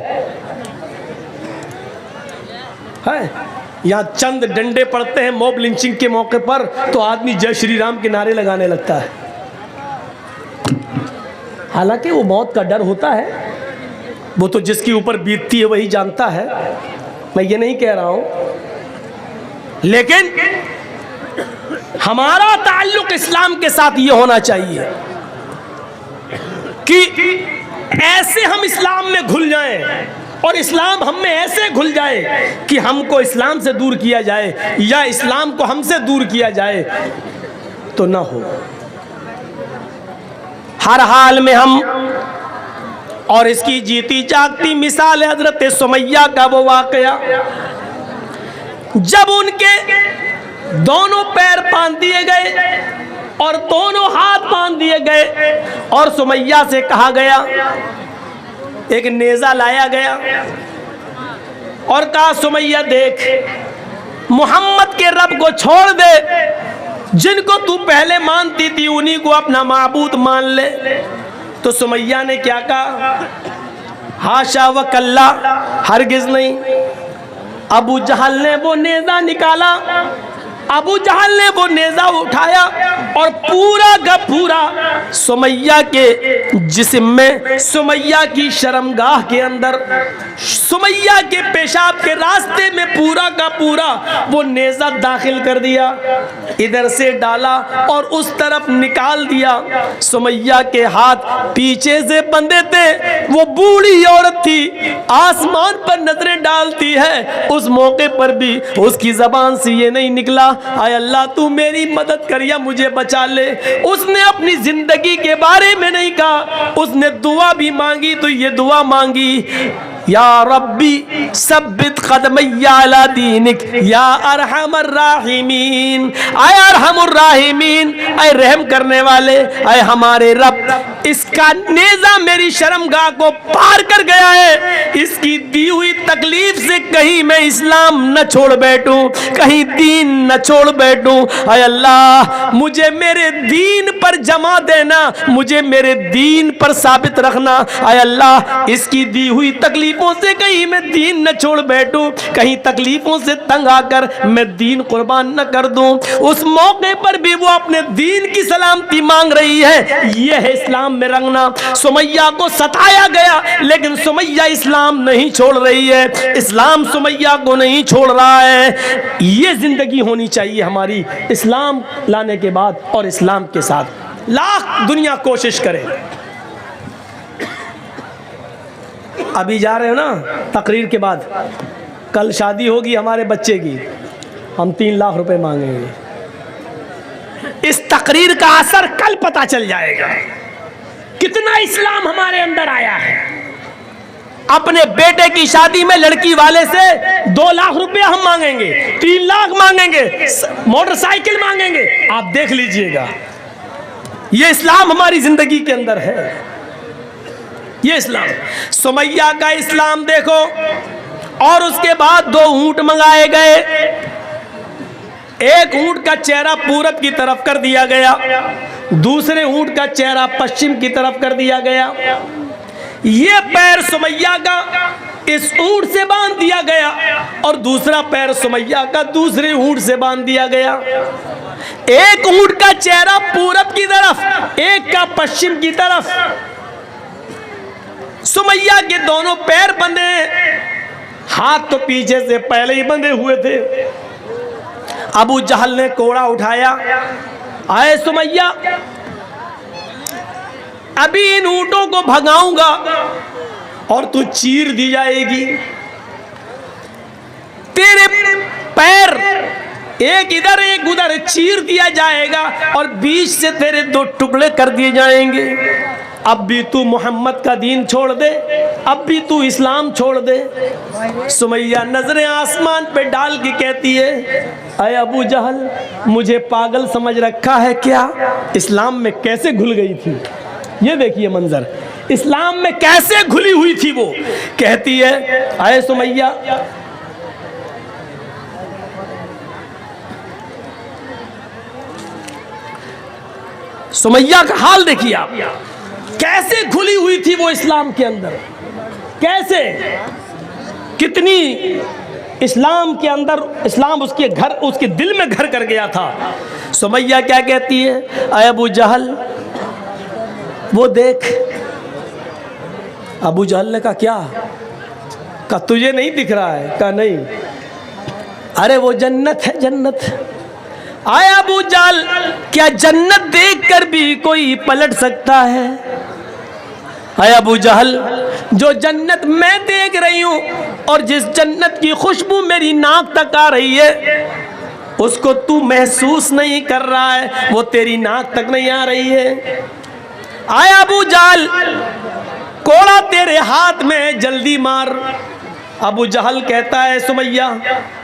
यहां चंद डंडे पड़ते हैं मॉब लिंचिंग के मौके पर तो आदमी जय श्री राम के नारे लगाने लगता है। हालांकि वो मौत का डर होता है, वो तो जिसके ऊपर बीतती है वही जानता है, मैं ये नहीं कह रहा हूं। लेकिन हमारा ताल्लुक इस्लाम के साथ ये होना चाहिए कि ऐसे हम इस्लाम में घुल जाएं और इस्लाम हम में ऐसे घुल जाए कि हमको इस्लाम से दूर किया जाए या इस्लाम को हमसे दूर किया जाए तो ना हो। हर हाल में हम, और इसकी जीती जागती मिसाल है हजरत सुमैया का वो वाकया जब उनके दोनों पैर बांध दिए गए और दोनों हाथ बांध दिए गए और सुमैया से कहा गया, एक नेज़ा लाया गया और कहा सुमैया देख, मोहम्मद के रब को छोड़ दे, जिनको तू पहले मानती थी उन्हीं को अपना माबूद मान ले। तो सुमैया ने क्या कहा, हाशा व कल्ला, हरगिज नहीं। अबू जहल ने वो नेज़ा निकाला, अबू जहल ने वो नेज़ा उठाया और पूरा का पूरा सुमैया के जिस्म में, सुमैया की शर्मगाह के अंदर, सुमैया के पेशाब के रास्ते में पूरा का पूरा वो नेज़ा दाखिल कर दिया। इधर से डाला और उस तरफ निकाल दिया। सुमैया के हाथ पीछे से बंधे थे, वो बूढ़ी औरत थी, आसमान पर नजरें डालती है। उस मौके पर भी उसकी जबान से ये नहीं निकला, आय अल्लाह तू मेरी मदद कर या मुझे बचा ले। उसने अपनी जिंदगी के बारे में नहीं कहा, उसने दुआ भी मांगी तो ये दुआ मांगी, या रब्बी सब्बित क़दमैया अला दीनिक या अरहमर राहिमीन। आय अरहमुर राहिमीन, आय रहम करने वाले, आय हमारे रब, इसका नेज़ा मेरी शर्मगाह को पार कर गया है। इसकी दी हुई तकलीफ से कहीं मैं इस्लाम न छोड़ बैठूं, कहीं दीन न छोड़ बैठूं। आय अल्लाह मुझे मेरे दीन पर जमा देना, मुझे मेरे दीन पर साबित रखना। आय अल्लाह इसकी दी हुई तकलीफों से कहीं मैं दीन दीन न छोड़ बैठूं, कहीं तकलीफों से तंग आकर मैं दीन कुर्बान न कर दूं। उस मौके पर भी वो अपने दीन की सलामती मांग रही है। यह है इस्लाम में रंगना। सुमैया को सताया गया लेकिन सुमैया इस्लाम नहीं छोड़ रही है, इस्लाम सुमैया को नहीं छोड़ रहा है। ये जिंदगी होनी चाहिए हमारी, इस्लाम लाने के बाद और इस्लाम के साथ। लाख दुनिया कोशिश करे। अभी जा रहे हो ना तकरीर के बाद, कल शादी होगी हमारे बच्चे की, हम 3 लाख रुपए मांगेंगे। इस तकरीर का असर कल पता चल जाएगा कितना इस्लाम हमारे अंदर आया है। अपने बेटे की शादी में लड़की वाले से 2 लाख रुपए हम मांगेंगे, 3 लाख मांगेंगे, मोटरसाइकिल मांगेंगे। आप देख लीजिएगा, ये इस्लाम हमारी जिंदगी के अंदर है। ये इस्लाम, सुमैया का इस्लाम देखो। और उसके बाद 2 ऊंट मंगाए गए। एक ऊंट का चेहरा पूरब की तरफ कर दिया गया, दूसरे ऊंट का चेहरा पश्चिम की तरफ कर दिया गया। ये पैर सुमैया का इस ऊंट से बांध दिया गया और दूसरा पैर सुमैया का दूसरे ऊंट से बांध दिया गया। एक ऊंट का चेहरा पूरब की तरफ, एक का पश्चिम की तरफ। सुमैया के दोनों पैर बंधे, हाथ तो पीछे से पहले ही बंधे हुए थे। अबू जहल ने कोड़ा उठाया, आए सुमैया, अभी इन ऊंटों को भगाऊंगा और तू चीर दी जाएगी। तेरे पैर एक इधर एक उधर चीर दिया जाएगा और बीच से तेरे 2 टुकड़े कर दिए जाएंगे। अब भी तू मोहम्मद का दीन छोड़ दे, अब भी तू इस्लाम छोड़ दे। सुमैया नजरें आसमान पे डाल के कहती है, अय अबू जहल, मुझे पागल समझ रखा है क्या? इस्लाम में कैसे घुल गई थी। ये देखिए मंजर, इस्लाम में कैसे घुली हुई थी वो। कहती है, अय सुमैया, सुमैया का हाल देखिए आप, कैसे घुली हुई थी वो इस्लाम के अंदर, कैसे, कितनी इस्लाम के अंदर, इस्लाम उसके घर, उसके दिल में घर कर गया था। सुमैया क्या कहती है, अय अबू जहल, वो देख। अबू जहल ने कहा, क्या? कहा तुझे नहीं दिख रहा है? कहा नहीं। अरे वो जन्नत है, जन्नत। आए अबू जहल, क्या जन्नत देखकर भी कोई पलट सकता है? आए अबू जहल, जो जन्नत मैं देख रही हूं और जिस जन्नत की खुशबू मेरी नाक तक आ रही है, उसको तू महसूस नहीं कर रहा है, वो तेरी नाक तक नहीं आ रही है। आए अबू जहल, कोड़ा तेरे हाथ में, जल्दी मार। अबू जहल कहता है, सुमैया,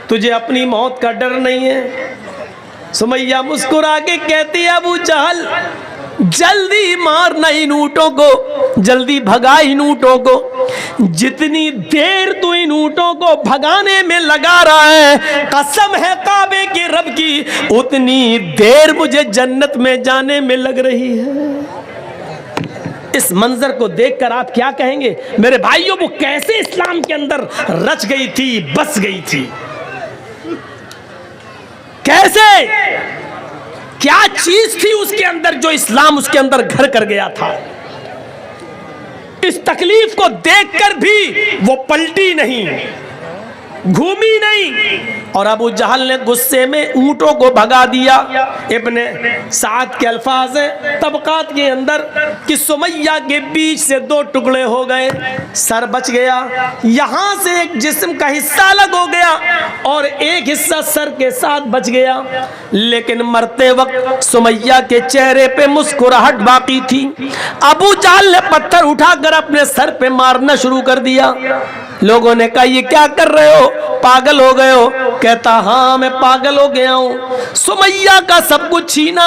तुझे अपनी मौत का डर नहीं है? सुमैया मुस्कुरा के कहती है, अबू जहल, जल्दी मारना इन ऊँटों को, जल्दी भगा इन ऊँटों को। जितनी देर तू इन ऊँटों को भगाने में लगा रहा है, कसम है काबे के रब की, उतनी देर मुझे जन्नत में जाने में लग रही है। इस मंजर को देखकर आप क्या कहेंगे मेरे भाइयों? वो कैसे इस्लाम के अंदर रच गई थी, बस गई थी, कैसे, क्या चीज थी उसके अंदर जो इस्लाम उसके अंदर घर कर गया था। इस तकलीफ को देखकर भी वो पलटी नहीं, घूमी नहीं, और अबू जहल ने गुस्से में ऊंटों को भगा दिया। इब्ने साद के अल्फाज हैं तबकात के अंदर कि सुमैया के बीच से 2 टुकड़े हो गए, सर बच गया, यहां से एक जिस्म का हिस्सा अलग हो गया और एक हिस्सा सर के साथ बच गया। लेकिन मरते वक्त सुमैया के चेहरे पे मुस्कुराहट बाकी थी। अबू जहल ने पत्थर उठाकर अपने सर पे मारना शुरू कर दिया। लोगों ने कहा, ये क्या कर रहे हो? पागल हो गए हो? कहता हाँ मैं पागल हो गया हूँ। सुमैया का सब कुछ छीना,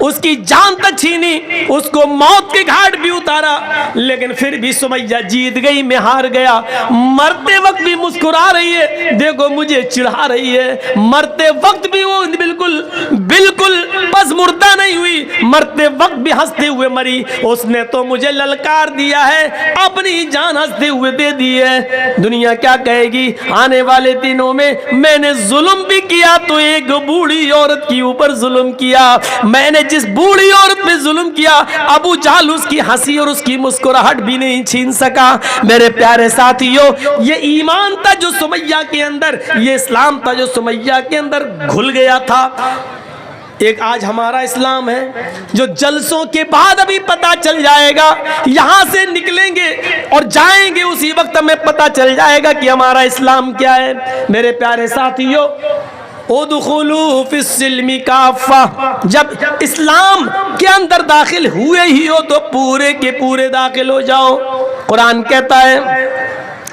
उसकी जान तक छीनी, उसको मौत के घाट भी उतारा, लेकिन फिर भी सुमैया जीत गई, मैं हार गया। मरते वक्त भी मुस्कुरा रही है, देखो मुझे चिढ़ा रही है। मरते वक्त भी वो बिल्कुल बिल्कुल बस मुर्दा नहीं हुई, मरते वक्त भी हंसते हुए मरी। उसने तो मुझे ललकार दिया है, अपनी जान हंसते हुए दे दी है। दुनिया क्या कहेगी? आने वाले दिनों में मैंने जुल्म भी किया तो एक बूढ़ी औरत के ऊपर जुल्म किया। मैंने जिस बूढ़ी औरत पे जुल्म किया, अबू जहल उसकी हंसी और उसकी मुस्कुराहट भी नहीं छीन सका। मेरे प्यारे साथियों, ये ईमान था जो सुमैया के अंदर, ये इस्लाम था जो सुमैया के अंदर घुल गया था। एक आज हमारा इस्लाम है जो जलसों के बाद अभी पता चल जाएगा, यहां से निकलेंगे और जाएंगे उसी वक्त हमें पता चल जाएगा कि हमारा इस्लाम क्या है। मेरे प्यारे साथियों, उदखुलू फिस्सिल्मी काफ़ा, जब इस्लाम के अंदर दाखिल हुए ही हो तो पूरे के पूरे दाखिल हो जाओ।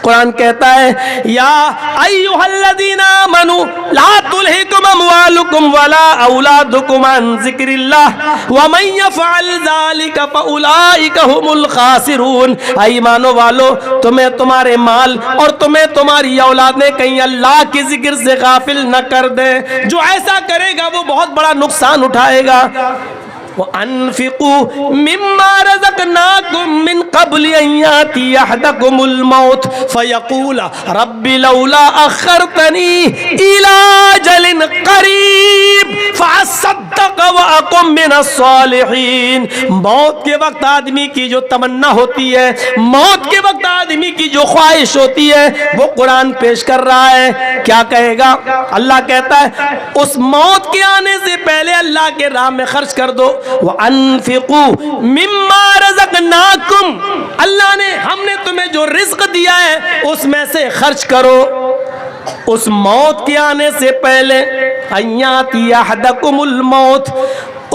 कुरान कहता है या अय्युहल्लज़ीना आमनू ला तुल्हिकुम अमवालुकुम वला औलादुकुम अन ज़िक्रिल्लाह व मन यफ़अल ज़ालिका फ़उलाइका हुमुल ख़ासिरून। ईमानो वालो, तुम्हें तुम्हारे माल और तुम्हें तुम्हारी औलाद ने कहीं अल्लाह के जिक्र से गाफिल न कर दे। जो ऐसा करेगा वो बहुत बड़ा नुकसान उठाएगा। वअन्फिकू मिम्मा रज़क़नाकुम मिन क़ब्ल अन याति अहदकुमुल मौत फ़यक़ूल रब्बि लौला अख़्ख़रतनी इला अजलिन क़रीब फ़अस्सद्दक़ व अकुम मिनस्सालिहीन। मौत के वक्त आदमी की जो तमन्ना होती है, मौत के वक्त आदमी की जो ख्वाहिश होती है, वो कुरान पेश कर रहा है। क्या कहेगा? अल्लाह कहता है उस मौत के आने से पहले अल्लाह के राह में खर्च कर दो। वअन्फिकू मिम्मा रज़क़नाकुम, अल्लाह ने हमने तुम्हें जो रिज़्क़ दिया है उसमें से खर्च करो। उस मौत के आने से पहले, अय्याति अहदकुमुल मौत,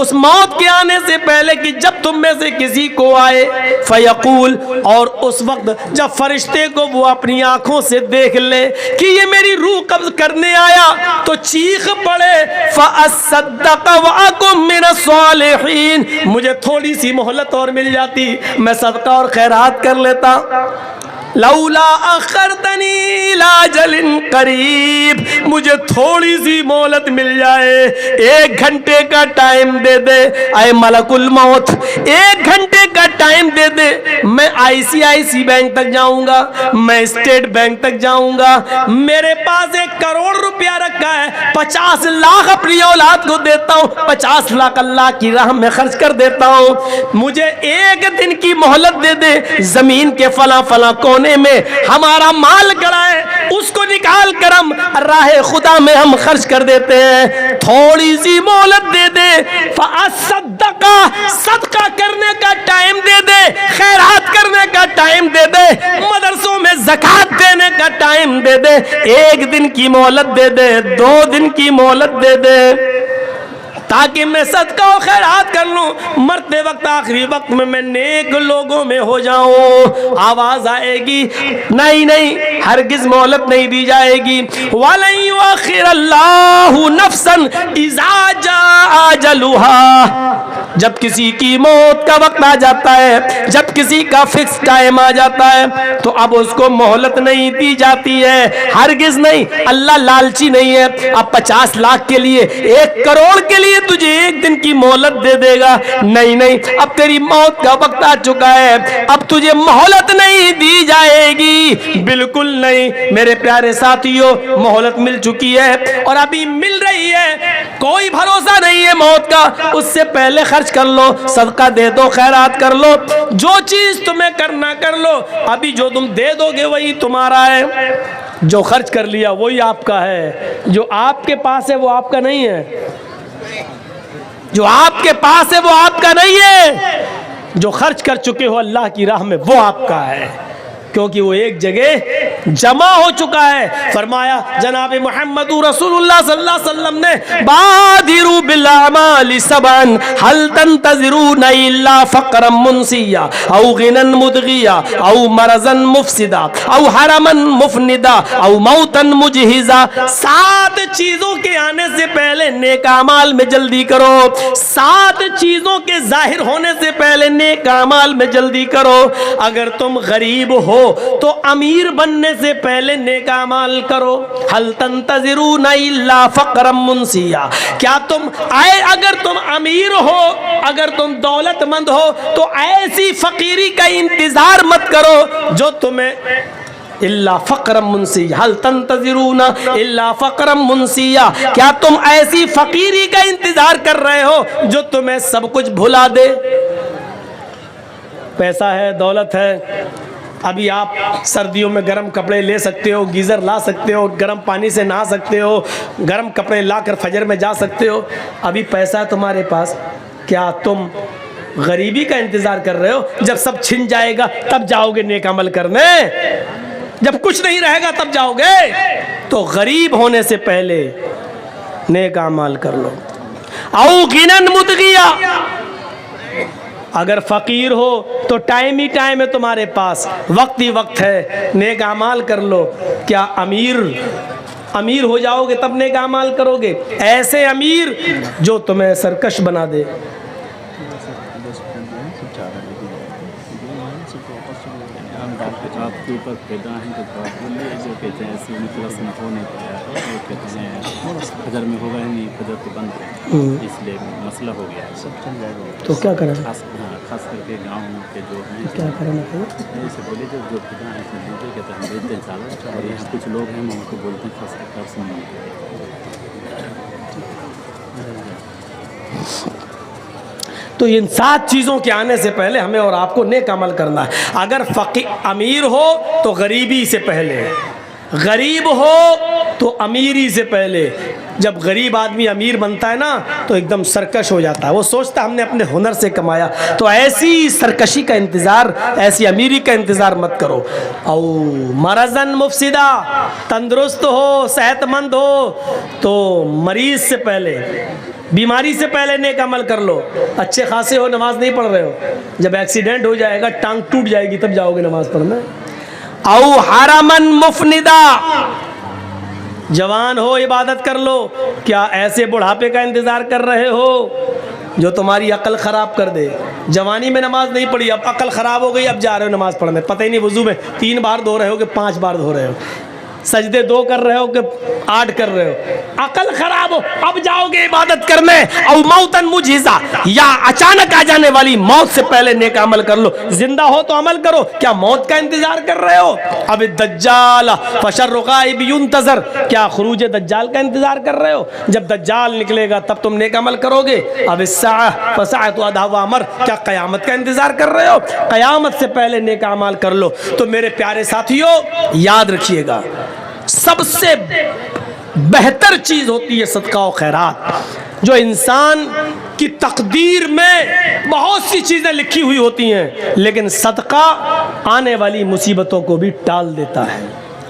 उस मौत के आने से पहले कि जब तुम में से किसी को आए, फयकूल, और उस वक्त जब फरिश्ते को वो अपनी आंखों से देख ले कि ये मेरी रूह कब्ज करने आया, तो चीख पड़े फ़अस्सद्दक़ व अकुम मिनस्सालिहीन, मुझे थोड़ी सी मोहलत और मिल जाती, मैं सदका और खैरात कर लेता। लौला अख़्ख़रतनी इला अजलिन क़रीब, मुझे थोड़ी सी मोहलत मिल जाए, 1 घंटे का टाइम दे दे ऐ मलकुल मौत, 1 घंटे का टाइम दे दे। मैं ICICI बैंक तक जाऊंगा, मैं स्टेट बैंक तक जाऊंगा, मेरे पास 1 करोड़ रुपया रखा है, 50 लाख अपनी औलाद को देता हूँ, 50 लाख अल्लाह की राह में खर्च कर देता हूँ। मुझे 1 दिन की मोहलत दे दे, जमीन के फला फला कोने में हमारा माल गड़ा है, उसको निकाल कर हम राह खुदा में हम खर्च कर देते हैं। थोड़ी सी मोहलत दे दे, फ़अस्सद्दक़, सदका करने का टाइम दे दे, खैरात करने का टाइम दे दे, मदरसों में ज़कात देने का टाइम दे दे। 1 दिन की मोहलत दे दे, 2 दिन की मोहलत दे दे, ताकि मैं सदका और खैरात कर लूं, मरते वक्त आखिरी वक्त में मैं नेक लोगों में हो जाऊं। आवाज आएगी, नहीं नहीं, हरगिज मोहलत नहीं दी जाएगी। वलन युअख्खिरल्लाहु नफ्सन इज़ा जाअ अजलुहा, जब किसी की मौत का वक्त आ जाता है, जब किसी का फिक्स टाइम आ जाता है, तो अब उसको मोहलत नहीं दी जाती है, हरगिज नहीं। अल्लाह लालची नहीं है, अब 50 लाख के लिए, 1 करोड़ के लिए तुझे 1 दिन की मोहलत दे देगा। नहीं नहीं, अब तेरी मौत का वक्त आ चुका है, अब तुझे मोहलत नहीं दी जाएगी, बिल्कुल नहीं। मेरे प्यारे साथियों, मोहलत मिल चुकी है और अभी मिल रही है, कोई भरोसा नहीं है मौत का। उससे पहले खर्च कर लो, सदका दे दो, खैरात कर लो, जो चीज तुम्हें करना कर लो। अभी जो तुम दे दोगे वही तुम्हारा है, जो खर्च कर लिया वही आपका है। जो आपके पास है वो आपका नहीं है, जो आपके पास है वो आपका नहीं है, जो खर्च कर चुके हो अल्लाह की राह में वो आपका है, क्योंकि वो एक जगह जमा हो चुका है। फरमाया जनाब मोहम्मद रसूलुल्लाह सल्लल्लाहु अलैहि वसल्लम ने बादिरू बिल अमालि सबन हल तंतज़िरून इल्ला फक़रम मुनसिया औ गिनन मुदगिया औ मरज़न मुफसिदा औ हरमन मुफनिदा औ मौतन मुजहिजा। 7 चीजों के आने से पहले नेक अमाल में जल्दी करो। 7 चीजों के जाहिर होने से पहले नेक अमाल में जल्दी करो। अगर तुम गरीब हो तो अमीर बनने से पहले नेक अमाल करो। हल तंतज़िरून इल्ला फक़रम मुनसिया, क्या तुम आए अगर तुम अमीर हो, अगर तुम दौलतमंद हो तो ऐसी फकीरी का इंतजार मत करो जो तुम्हें इल्ला फक़रम मुनसिया, हल तंतज़िरून इल्ला फक़रम मुनसिया, क्या तुम ऐसी फकीरी का इंतजार कर रहे हो जो तुम्हें सब कुछ भुला दे। पैसा है, दौलत है, अभी आप सर्दियों में गर्म कपड़े ले सकते हो, गीज़र ला सकते हो, गर्म पानी से नहा सकते हो, गर्म कपड़े लाकर फजर में जा सकते हो, अभी पैसा है तुम्हारे पास। क्या तुम गरीबी का इंतज़ार कर रहे हो? जब सब छिन जाएगा तब जाओगे नेक अमल करने, जब कुछ नहीं रहेगा तब जाओगे। तो गरीब होने से पहले नेक अमल कर लो। औ गिनन मुदगिया, अगर फ़कीर हो तो टाइम ही टाइम है तुम्हारे पास, वक्त ही वक्त है, नेक अमाल कर लो। क्या अमीर हो जाओगे तब नेक अमाल करोगे? ऐसे अमीर जो तुम्हें सरकश बना दे। आपके ऊपर पैदा हैं तो जो कहते हैं ऐसे मतलब हो नहीं पाया, वो कहते हैं फजर में होगा ही नहीं, फजर तो बंद है, इसलिए मसला हो गया है। सब चल जाएगा तो क्या करें? खास करके गाँव के जो हैं क्या करें? जैसे बोले जो खुदा हैं तो कहते हैं हम भेजते हैं चावल, और यहाँ कुछ लोग हैं उनको बोलते हैं खास करके सुनिए। तो इन 7 चीज़ों के आने से पहले हमें और आपको नेक अमल करना है। अगर अमीर हो तो गरीबी से पहले, गरीब हो तो अमीरी से पहले। जब गरीब आदमी अमीर बनता है ना तो एकदम सरकश हो जाता है, वो सोचता है हमने अपने हुनर से कमाया। तो ऐसी सरकशी का इंतज़ार, ऐसी अमीरी का इंतज़ार मत करो। और मरज़न मुफसिदा, तंदुरुस्त हो, सेहतमंद हो तो मरीज़ से पहले, बीमारी से पहले नेक अमल कर लो। अच्छे खासे हो, नमाज नहीं पढ़ रहे हो, जब एक्सीडेंट हो जाएगा, टांग टूट जाएगी, तब जाओगे नमाज पढ़ने। औ हरमन मुफनिदा, जवान हो इबादत कर लो। क्या ऐसे बुढ़ापे का इंतज़ार कर रहे हो जो तुम्हारी अकल ख़राब कर दे? जवानी में नमाज नहीं पढ़ी, अब अकल ख़राब हो गई, अब जा रहे हो नमाज पढ़ने, पता ही नहीं वज़ू में 3 बार धो रहे हो कि 5 बार धो रहे हो, सजदे 2 कर रहे हो कि 8 कर रहे हो, अकल खराब हो, अब जाओगे इबादत करने। और मौतन मुजहिजा, या अचानक आ जाने वाली मौत से पहले नेक अमल कर लो। जिंदा हो तो अमल करो, क्या मौत का इंतजार कर रहे हो? अब दज्जाल फशर्रु गाइब युंतज़र, क्या खुरूज दज्जाल का इंतजार कर रहे हो? जब दज्जाल निकलेगा तब तुम नेक अमल करोगे। अब फसाअतु अदहा व अमर, क्या क़यामत का इंतजार कर रहे हो? क़यामत से पहले नेक अमल कर लो। तो मेरे प्यारे साथियों, याद रखिएगा, सबसे बेहतर चीज होती है सदका और खैरात। जो इंसान की तकदीर में बहुत सी चीजें लिखी हुई होती हैं, लेकिन सदका आने वाली मुसीबतों को भी टाल देता है,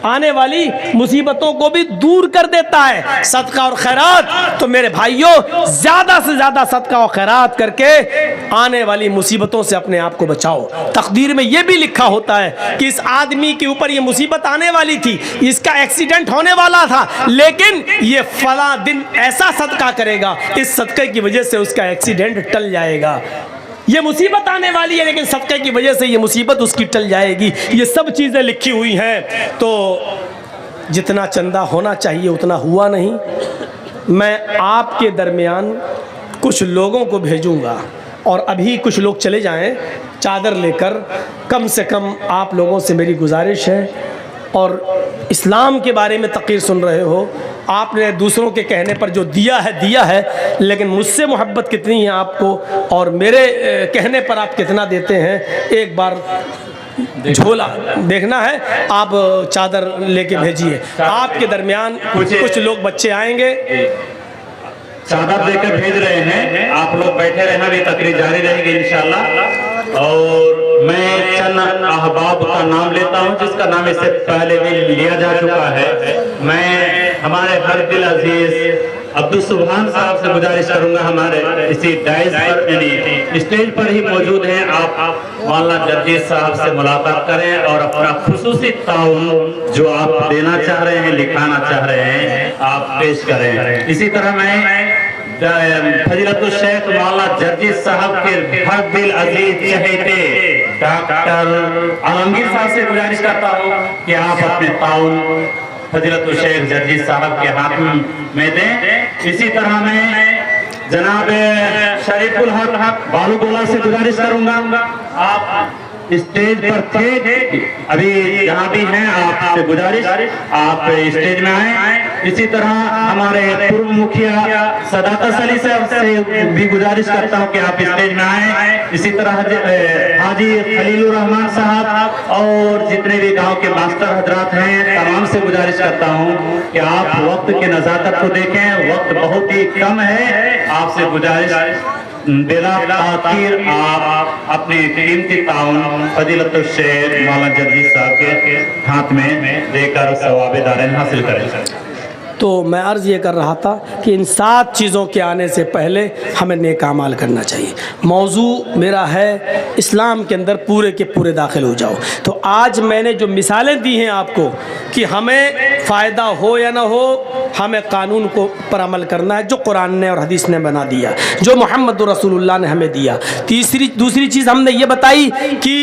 आने वाली मुसीबतों को भी दूर कर देता है। सदका और खैरात, तो मेरे भाइयों ज्यादा से ज्यादा सदका और खैरात करके आने वाली मुसीबतों से अपने आप को बचाओ। तकदीर में यह भी लिखा होता है कि इस आदमी के ऊपर ये मुसीबत आने वाली थी, इसका एक्सीडेंट होने वाला था, लेकिन ये फला दिन ऐसा सदका करेगा, इस सदके की वजह से उसका एक्सीडेंट टल जाएगा। ये मुसीबत आने वाली है, लेकिन सदक़े की वजह से ये मुसीबत उसकी टल जाएगी। ये सब चीज़ें लिखी हुई हैं। तो जितना चंदा होना चाहिए उतना हुआ नहीं। मैं आपके दरमियान कुछ लोगों को भेजूंगा, और अभी कुछ लोग चले जाएं चादर लेकर। कम से कम आप लोगों से मेरी गुजारिश है, और इस्लाम के बारे में तक़रीर सुन रहे हो, आपने दूसरों के कहने पर जो दिया है, लेकिन मुझसे मोहब्बत कितनी है आपको, और मेरे कहने पर आप कितना देते हैं, एक बार झोला देखना है। आप चादर लेके भेजिए। आपके दरमियान कुछ लोग बच्चे आएंगे, चादर लेकर भेज रहे हैं। आप लोग बैठे रहना, भी तकरीर जारी रहेगी इंशाअल्लाह। और मैं चंद अहबाब का नाम लेता हूं जिसका नाम इससे पहले भी लिया जा चुका है। मैं हमारे हर दिल अजीज अब्दुल सुभान साहब से गुजारिश करूंगा, हमारे इसी डाइस पर यानी स्टेज पर ही मौजूद हैं, आप मौलाना जर्जीस साहब से मुलाकात करें और अपना खुसूसी ताउन जो आप देना चाह रहे हैं, लिखाना चाह रहे हैं, आप पेश करें। इसी तरह मैं फजीलतुल शेख मौलाना जर्जीस साहब के हर दिल अजीज चहेते डॉक्टर आलमगीर साहब से गुजारिश करता हूँ कि आप अपने ताउन फजीलतुल शेख जर्जीस साहब के हाथ में दें। इसी तरह मैं जनाब शरीफुल हक बालू गोला से गुजारिश करूंगा, आप स्टेज पर थे, अभी जहाँ भी हैं आपसे गुजारिश आप स्टेज में आए। इसी तरह हमारे पूर्व मुखिया सदाकत अली साहब से भी गुजारिश करता हूँ कि आप स्टेज में आए। इसी तरह हाजी खलीलुर रहमान साहब और जितने भी गांव के मास्टर हजरात हैं तमाम से गुजारिश करता हूँ कि आप वक्त की नज़ाकत को देखें, वक्त बहुत ही कम है। आपसे गुजारिश बिला ताखीर आप अपने कीमती ताउन फजीलतुल शेख मौलाना जर्जीस साहब के हाथ में देकर सवाब दारैन हासिल करें। तो मैं अर्ज़ ये कर रहा था कि इन 7 चीज़ों के आने से पहले हमें नेक अमाल करना चाहिए। मौजू मेरा है इस्लाम के अंदर पूरे के पूरे दाखिल हो जाओ। तो आज मैंने जो मिसालें दी हैं आपको कि हमें फ़ायदा हो या ना हो, हमें कानून को पर अमल करना है जो कुरान ने और हदीस ने बना दिया, जो मोहम्मद रसूलुल्लाह ने हमें दिया। दूसरी चीज़ हमने ये बताई कि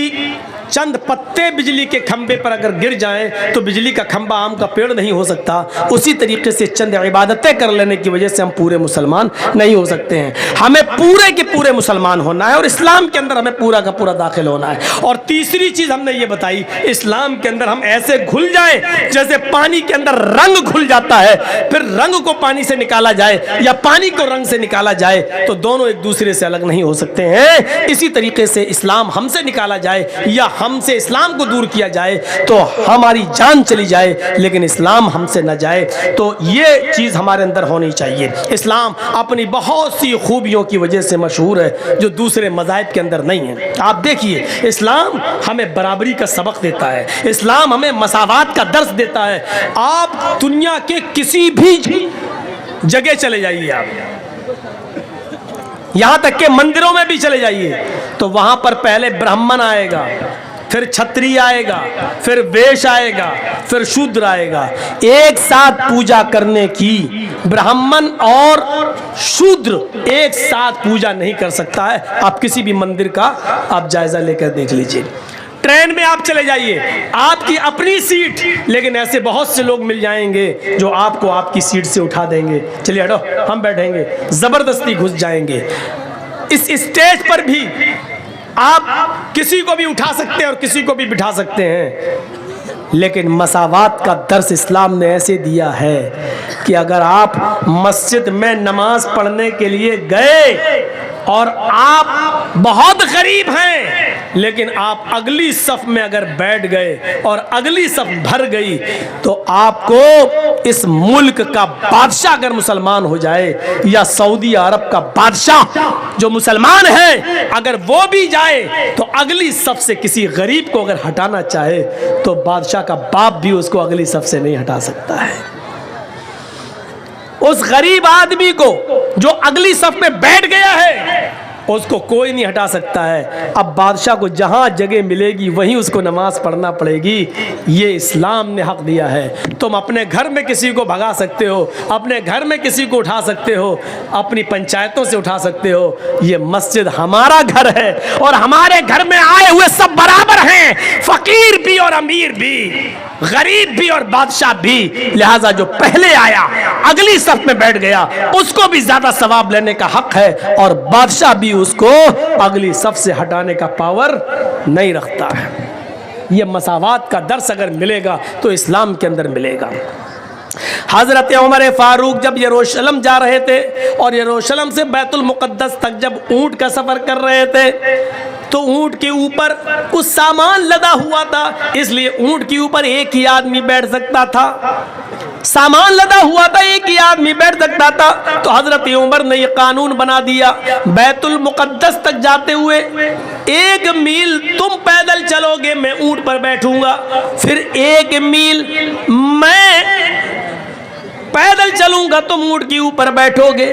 चंद पत्ते बिजली के खंबे पर अगर गिर जाएं तो बिजली का खंबा आम का पेड़ नहीं हो सकता। उसी तरीके से चंद इबादतें कर लेने की वजह से हम पूरे मुसलमान नहीं हो सकते हैं। हमें पूरे के पूरे मुसलमान होना है और इस्लाम के अंदर हमें पूरा का पूरा दाखिल होना है। और तीसरी चीज़ हमने ये बताई, इस्लाम के अंदर हम ऐसे घुल जाएं जैसे पानी के अंदर रंग घुल जाता है, फिर रंग को पानी से निकाला जाए या पानी को रंग से निकाला जाए तो दोनों एक दूसरे से अलग नहीं हो सकते हैं। इसी तरीके से इस्लाम हमसे निकाला जाए या हमसे इस्लाम को दूर किया जाए तो हमारी जान चली जाए, लेकिन इस्लाम हमसे न जाए। तो ये चीज़ हमारे अंदर होनी चाहिए। इस्लाम अपनी बहुत सी खूबियों की वजह से मशहूर है जो दूसरे मज़ाहिब के अंदर नहीं है। आप देखिए, इस्लाम हमें बराबरी का सबक देता है, इस्लाम हमें मसावात का दर्स देता है। आप दुनिया के किसी भी जगह चले जाइए, आप यहाँ तक के मंदिरों में भी चले जाइए तो वहाँ पर पहले ब्राह्मण आएगा, फिर क्षत्रिय आएगा, फिर वैश्य आएगा, फिर शूद्र आएगा। एक साथ पूजा करने की ब्राह्मण और शूद्र एक साथ पूजा नहीं कर सकता है। आप किसी भी मंदिर का आप जायजा लेकर देख लीजिए। ट्रेन में आप चले जाइए, आपकी अपनी सीट, लेकिन ऐसे बहुत से लोग मिल जाएंगे जो आपको आपकी सीट से उठा देंगे, चलिए हटो हम बैठेंगे, जबरदस्ती घुस जाएंगे। इस स्टेज पर भी आप किसी को भी उठा सकते हैं और किसी को भी बिठा सकते हैं, लेकिन मसावात का दर्स इस्लाम ने ऐसे दिया है कि अगर आप मस्जिद में नमाज पढ़ने के लिए गए और आप बहुत गरीब हैं लेकिन आप अगली सफ में अगर बैठ गए और अगली सफ भर गई तो आपको इस मुल्क का बादशाह अगर मुसलमान हो जाए या सऊदी अरब का बादशाह जो मुसलमान है अगर वो भी जाए तो अगली सफ से किसी गरीब को अगर हटाना चाहे तो बादशाह का बाप भी उसको अगली सफ से नहीं हटा सकता है। उस गरीब आदमी को जो अगली सफ में बैठ गया है उसको कोई नहीं हटा सकता है। अब बादशाह को जहाँ जगह मिलेगी वहीं उसको नमाज पढ़ना पड़ेगी। ये इस्लाम ने हक दिया है। तुम अपने घर में किसी को भगा सकते हो, अपने घर में किसी को उठा सकते हो, अपनी पंचायतों से उठा सकते हो। ये मस्जिद हमारा घर है और हमारे घर में आए हुए सब बराबर हैं, फकीर भी और अमीर भी, गरीब भी और बादशाह भी। लिहाजा जो पहले आया अगली सफ में बैठ गया उसको भी ज्यादा सवाब लेने का हक है और बादशाह भी उसको अगली सफ से हटाने का पावर नहीं रखता है। यह मसावात का दर्स अगर मिलेगा तो इस्लाम के अंदर मिलेगा। हजरत उमर फारूक जब यरूशलेम जा रहे थे और यरूशलेम से बैतुल मुक़द्दस तक जब ऊंट का सफर कर रहे थे तो ऊंट के ऊपर कुछ सामान लदा हुआ था, इसलिए ऊंट के ऊपर एक ही आदमी बैठ सकता था। सामान लदा हुआ था, एक ही आदमी बैठ सकता था। तो हजरत उमर ने यह कानून बना दिया, बैतुल मुक़द्दस तक जाते हुए 1 मील तुम पैदल चलोगे, मैं ऊंट पर बैठूंगा, फिर 1 मील मैं पैदल चलूंगा, तुम ऊंट के ऊपर बैठोगे।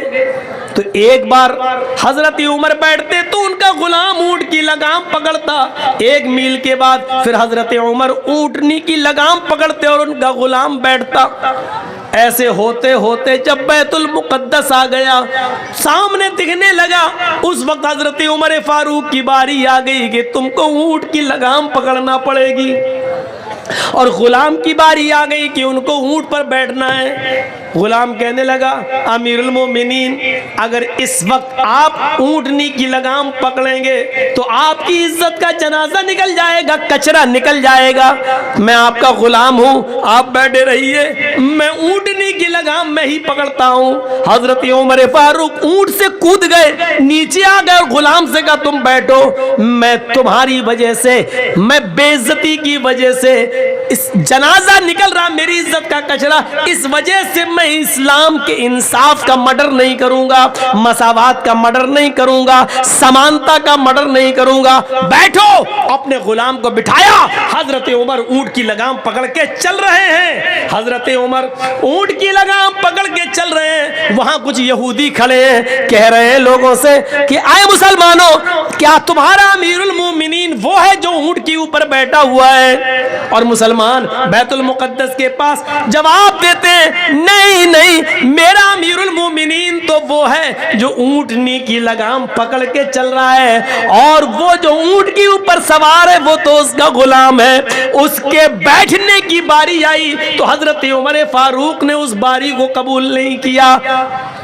तो एक बार हजरत उमर बैठते तो उनका गुलाम ऊंट की लगाम पकड़ता, 1 मील के बाद फिर हजरत उमर ऊंटनी की लगाम पकड़ते और उनका गुलाम बैठता। ऐसे होते होते जब बैतुल मुक़द्दस आ गया, सामने दिखने लगा, उस वक्त हजरत उमर फारूक की बारी आ गई कि तुमको ऊंट की लगाम पकड़ना पड़ेगी, और गुलाम की बारी आ गई कि उनको ऊंट पर बैठना है। गुलाम कहने लगा, अमीरुल मोमिनीन, अगर इस वक्त आप ऊंटनी की लगाम पकड़ेंगे तो आपकी इज्जत का जनाजा निकल जाएगा, कचरा निकल जाएगा। मैं आपका गुलाम हूं, आप बैठे रहिए, मैं ऊंटनी की लगाम मैं ही पकड़ता हूं। हजरत उमर फारूक ऊंट से कूद गए, नीचे आ गए और गुलाम से कहा तुम बैठो, मैं तुम्हारी वजह से, मैं बेइज्जती की वजह से, इस जनाजा निकल रहा मेरी इज्जत का कचरा, इस वजह से मैं इस्लाम के इंसाफ का मर्डर नहीं करूंगा, मसावात का मर्डर नहीं करूंगा, समानता का मर्डर नहीं करूंगा। बैठो। अपने गुलाम को बिठाया, हजरत उमर ऊंट की लगाम पकड़ के चल रहे हैं। हजरत उमर ऊंट की लगाम पकड़ के चल रहे हैं। वहां कुछ यहूदी खड़े हैं, कह रहे हैं लोगों से कि आए मुसलमानों, क्या तुम्हारा अमीरुल मोमिनीन वो है जो ऊंट के ऊपर बैठा हुआ है? और मुसलमान बैतुल मुक़द्दस के पास जवाब देते हैं, नहीं नहीं, मेरा अमीरुल मोमिनीन तो वो है जो ऊंटनी की लगाम पकड़ के चल रहा है, और वो जो ऊंट के ऊपर सवार है वो तो उसका गुलाम है। उसके बैठने की बारी आई तो हजरत उमर फारूक ने उस बारी को कबूल नहीं किया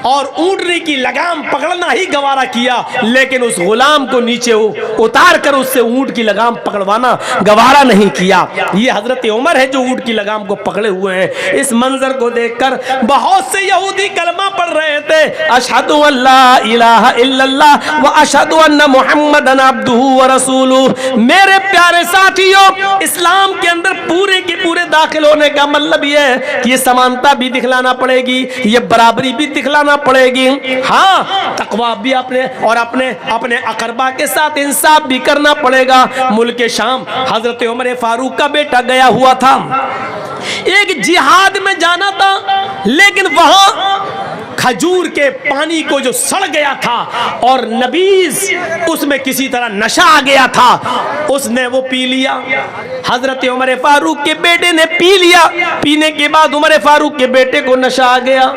और ऊंटनी की लगाम पकड़ना ही गवारा किया, लेकिन उस गुलाम को नीचे उतार कर उससे ऊंट की लगाम पकड़वाना गवारा नहीं किया। ये हजरत उमर है जो ऊंट की लगाम को पकड़े हुए हैं। इस मंजर को देखकर बहुत से यहूदी कलमा पढ़ रहे थे, अशहदु अल्ला इलाहा इल्लल्लाह व अशहदु अन्ना मुहम्मदन अब्दुहु व रसूलुहु। मेरे प्यारे साथियों, इस्लाम के अंदर पूरे के पूरे दाखिल होने का मतलब यह है कि ये समानता भी दिखलाना पड़ेगी, ये बराबरी भी दिखलाना पड़ेगी, हाँ तकवा भी अपने और अपने अकरबा के साथ इंसाफ भी करना पड़ेगा। मुल्क शाम हजरत उमर फारूक का बेटा गया हुआ था, एक जिहाद में जाना था, लेकिन वहां खजूर के पानी को जो सड़ गया था और नबीज उसमें किसी तरह नशा आ गया था, उसने वो पी लिया। हजरत उमर फारूक के बेटे ने पी लिया। पीने के बाद उमर फारूक के बेटे को नशा आ गया।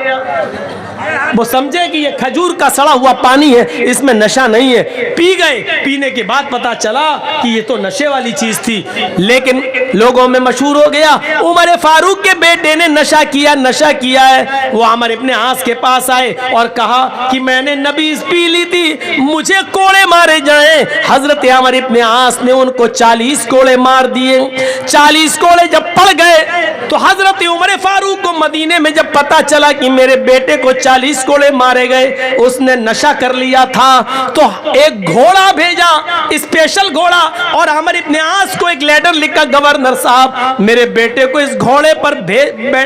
वो समझे कि ये खजूर का सड़ा हुआ पानी है, इसमें नशा नहीं है। पी गए। पीने के बाद पता चला कि ये तो नशे वाली चीज थी, लेकिन लोगों में मशहूर हो गया उमर फारूक के बेटे ने नशा किया है। वो अमर इब्ने आस के पास आए और कहा कि मैंने नबीज पी ली थी, मुझे कोड़े मारे जाएं। हजरत अमर इब्ने आस ने उनको 40 कोड़े मार दिए। 40 कोड़े जब पड़ गए तो हजरत उमर फारूक को मदीने में जब पता चला कि मेरे बेटे को 40 कोड़े मारे गए, उसने नशा कर लिया था, तो एक घोड़ा भेजा, स्पेशल घोड़ा, और अमर इब्ने आस को एक लेटर लिखा, गवर्नर साहब मेरे बेटे को इस घोड़े पर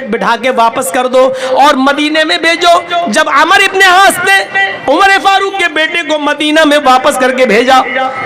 बिठा के वापस कर दो और मदीने में भेजो। जब अमर इब्ने आस ने उमर फारूक के बेटे को मदीना में वापस करके भेजा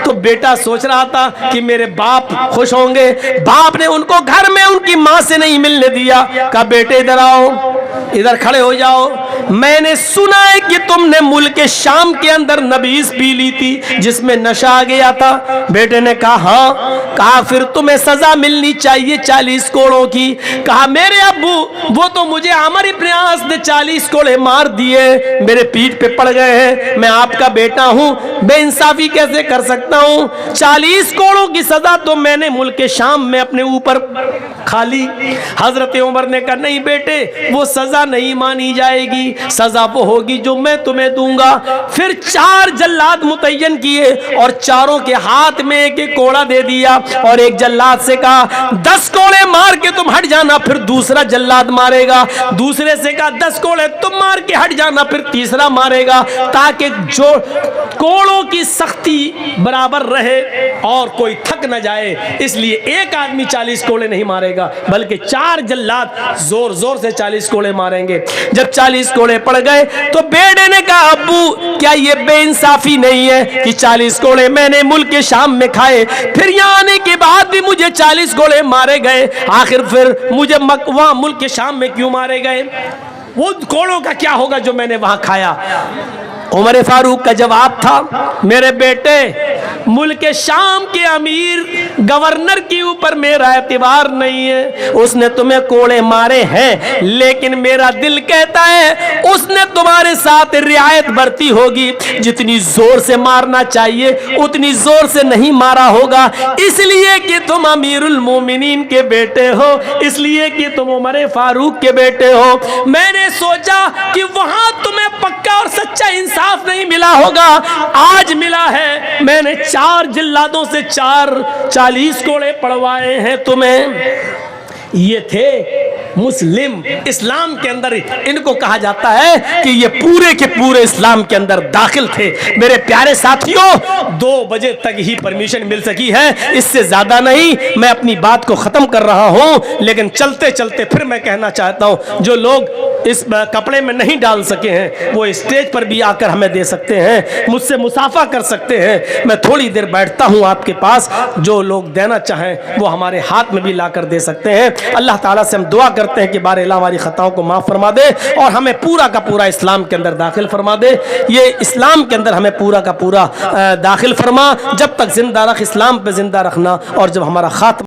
तो बेटा सोच रहा था कि मेरे बाप खुश होंगे। बाप ने उनको घर में उनकी मां से नहीं मिलने दिया, कहा बेटे इधर आओ, इधर खड़े हो जाओ, मैंने सुना है कि तुमने मुल्क शाम के अंदर नबीज पी ली थी जिसमें नशा आ गया था। बेटे ने कहा हाँ। कहा फिर तुम्हें सजा मिलनी चाहिए 40 कोड़ों की। कहा मेरे अब्बू वो तो मुझे अमर इब्ने आस ने 40 कोड़े मार दिए, मेरे पीठ पे पड़ गए हैं, मैं आपका बेटा हूं, बेइंसाफी कैसे कर सकता हूं? 40 कोड़ों की सजा तो मैंने मुल्क शाम में अपने ऊपर खा ली। हजरत उमर ने कहा नहीं बेटे, वो सजा नहीं मानी जाएगी, सजा वो होगी जो मैं तुम्हें दूंगा। फिर 4 जल्लाद मुतय्यन किए और चारों के हाथ में एक एक कोड़ा दे दिया और एक जल्लाद से कहा 10 कोड़े मार के तुम हट जाना, फिर दूसरा जल्लाद मारेगा। दूसरे से कहा 10 कोड़े तुम मार के हट जाना, फिर तीसरा मारेगा, ताकि जो कोड़ों की सख्ती बराबर रहे और कोई थक न जाए। इसलिए एक आदमी 40 कोड़े नहीं मारेगा, बल्कि 4 जल्लाद जोर जोर से 40 कोड़े कोड़े मारेंगे। जब 40 कोड़े पड़ गए तो बेटे ने कहा, अब्बू क्या ये बेइंसाफी नहीं है कि 40 कोड़े मैंने मुल्क के शाम में खाए, फिर यहाँ आने के बाद भी मुझे 40 कोड़े मारे गए, आखिर फिर मुझे वहां मुल्क के शाम में क्यों मारे गए? वो कोड़ों का क्या होगा जो मैंने वहां खाया? उमर फारूक का जवाब था, मेरे बेटे, मुल्क शाम के अमीर गवर्नर के ऊपर मेरा एतबार नहीं है, उसने तुम्हें कोड़े मारे हैं, लेकिन मेरा दिल कहता है उसने तुम्हारे साथ रियायत बरती होगी, जितनी जोर से मारना चाहिए उतनी जोर से नहीं मारा होगा, इसलिए कि तुम अमीरुल मोमिनीन के बेटे हो, इसलिए कि तुम उमर फारूक के बेटे हो। मैंने सोचा कि वहां तुम्हें पक्का और सच्चा इंसाफ नहीं मिला होगा, आज मिला है। मैंने 4 जिल्लादों से 40 कोड़े पड़वाए हैं तुम्हें। ये थे मुस्लिम। इस्लाम के अंदर इनको कहा जाता है कि ये पूरे के पूरे इस्लाम के अंदर दाखिल थे। मेरे प्यारे साथियों, 2 बजे तक ही परमिशन मिल सकी है, इससे ज्यादा नहीं। मैं अपनी बात को खत्म कर रहा हूं, लेकिन चलते चलते फिर मैं कहना चाहता हूं, जो लोग इस कपड़े में नहीं डाल सके हैं वो स्टेज पर भी आकर हमें दे सकते हैं, मुझसे मुसाफा कर सकते हैं। मैं थोड़ी देर बैठता हूं आपके पास, जो लोग देना चाहें वो हमारे हाथ में भी लाकर दे सकते हैं। अल्लाह ताला से हम दुआ करते हैं कि बारे अल्लाह हमारी खताओं को माफ़ फरमा दे और हमें पूरा का पूरा इस्लाम के अंदर दाखिल फरमा दे। ये इस्लाम के अंदर हमें पूरा का पूरा दाखिल फरमा। जब तक जिंदा रख, इस्लाम पे जिंदा रखना, और जब हमारा खात्मा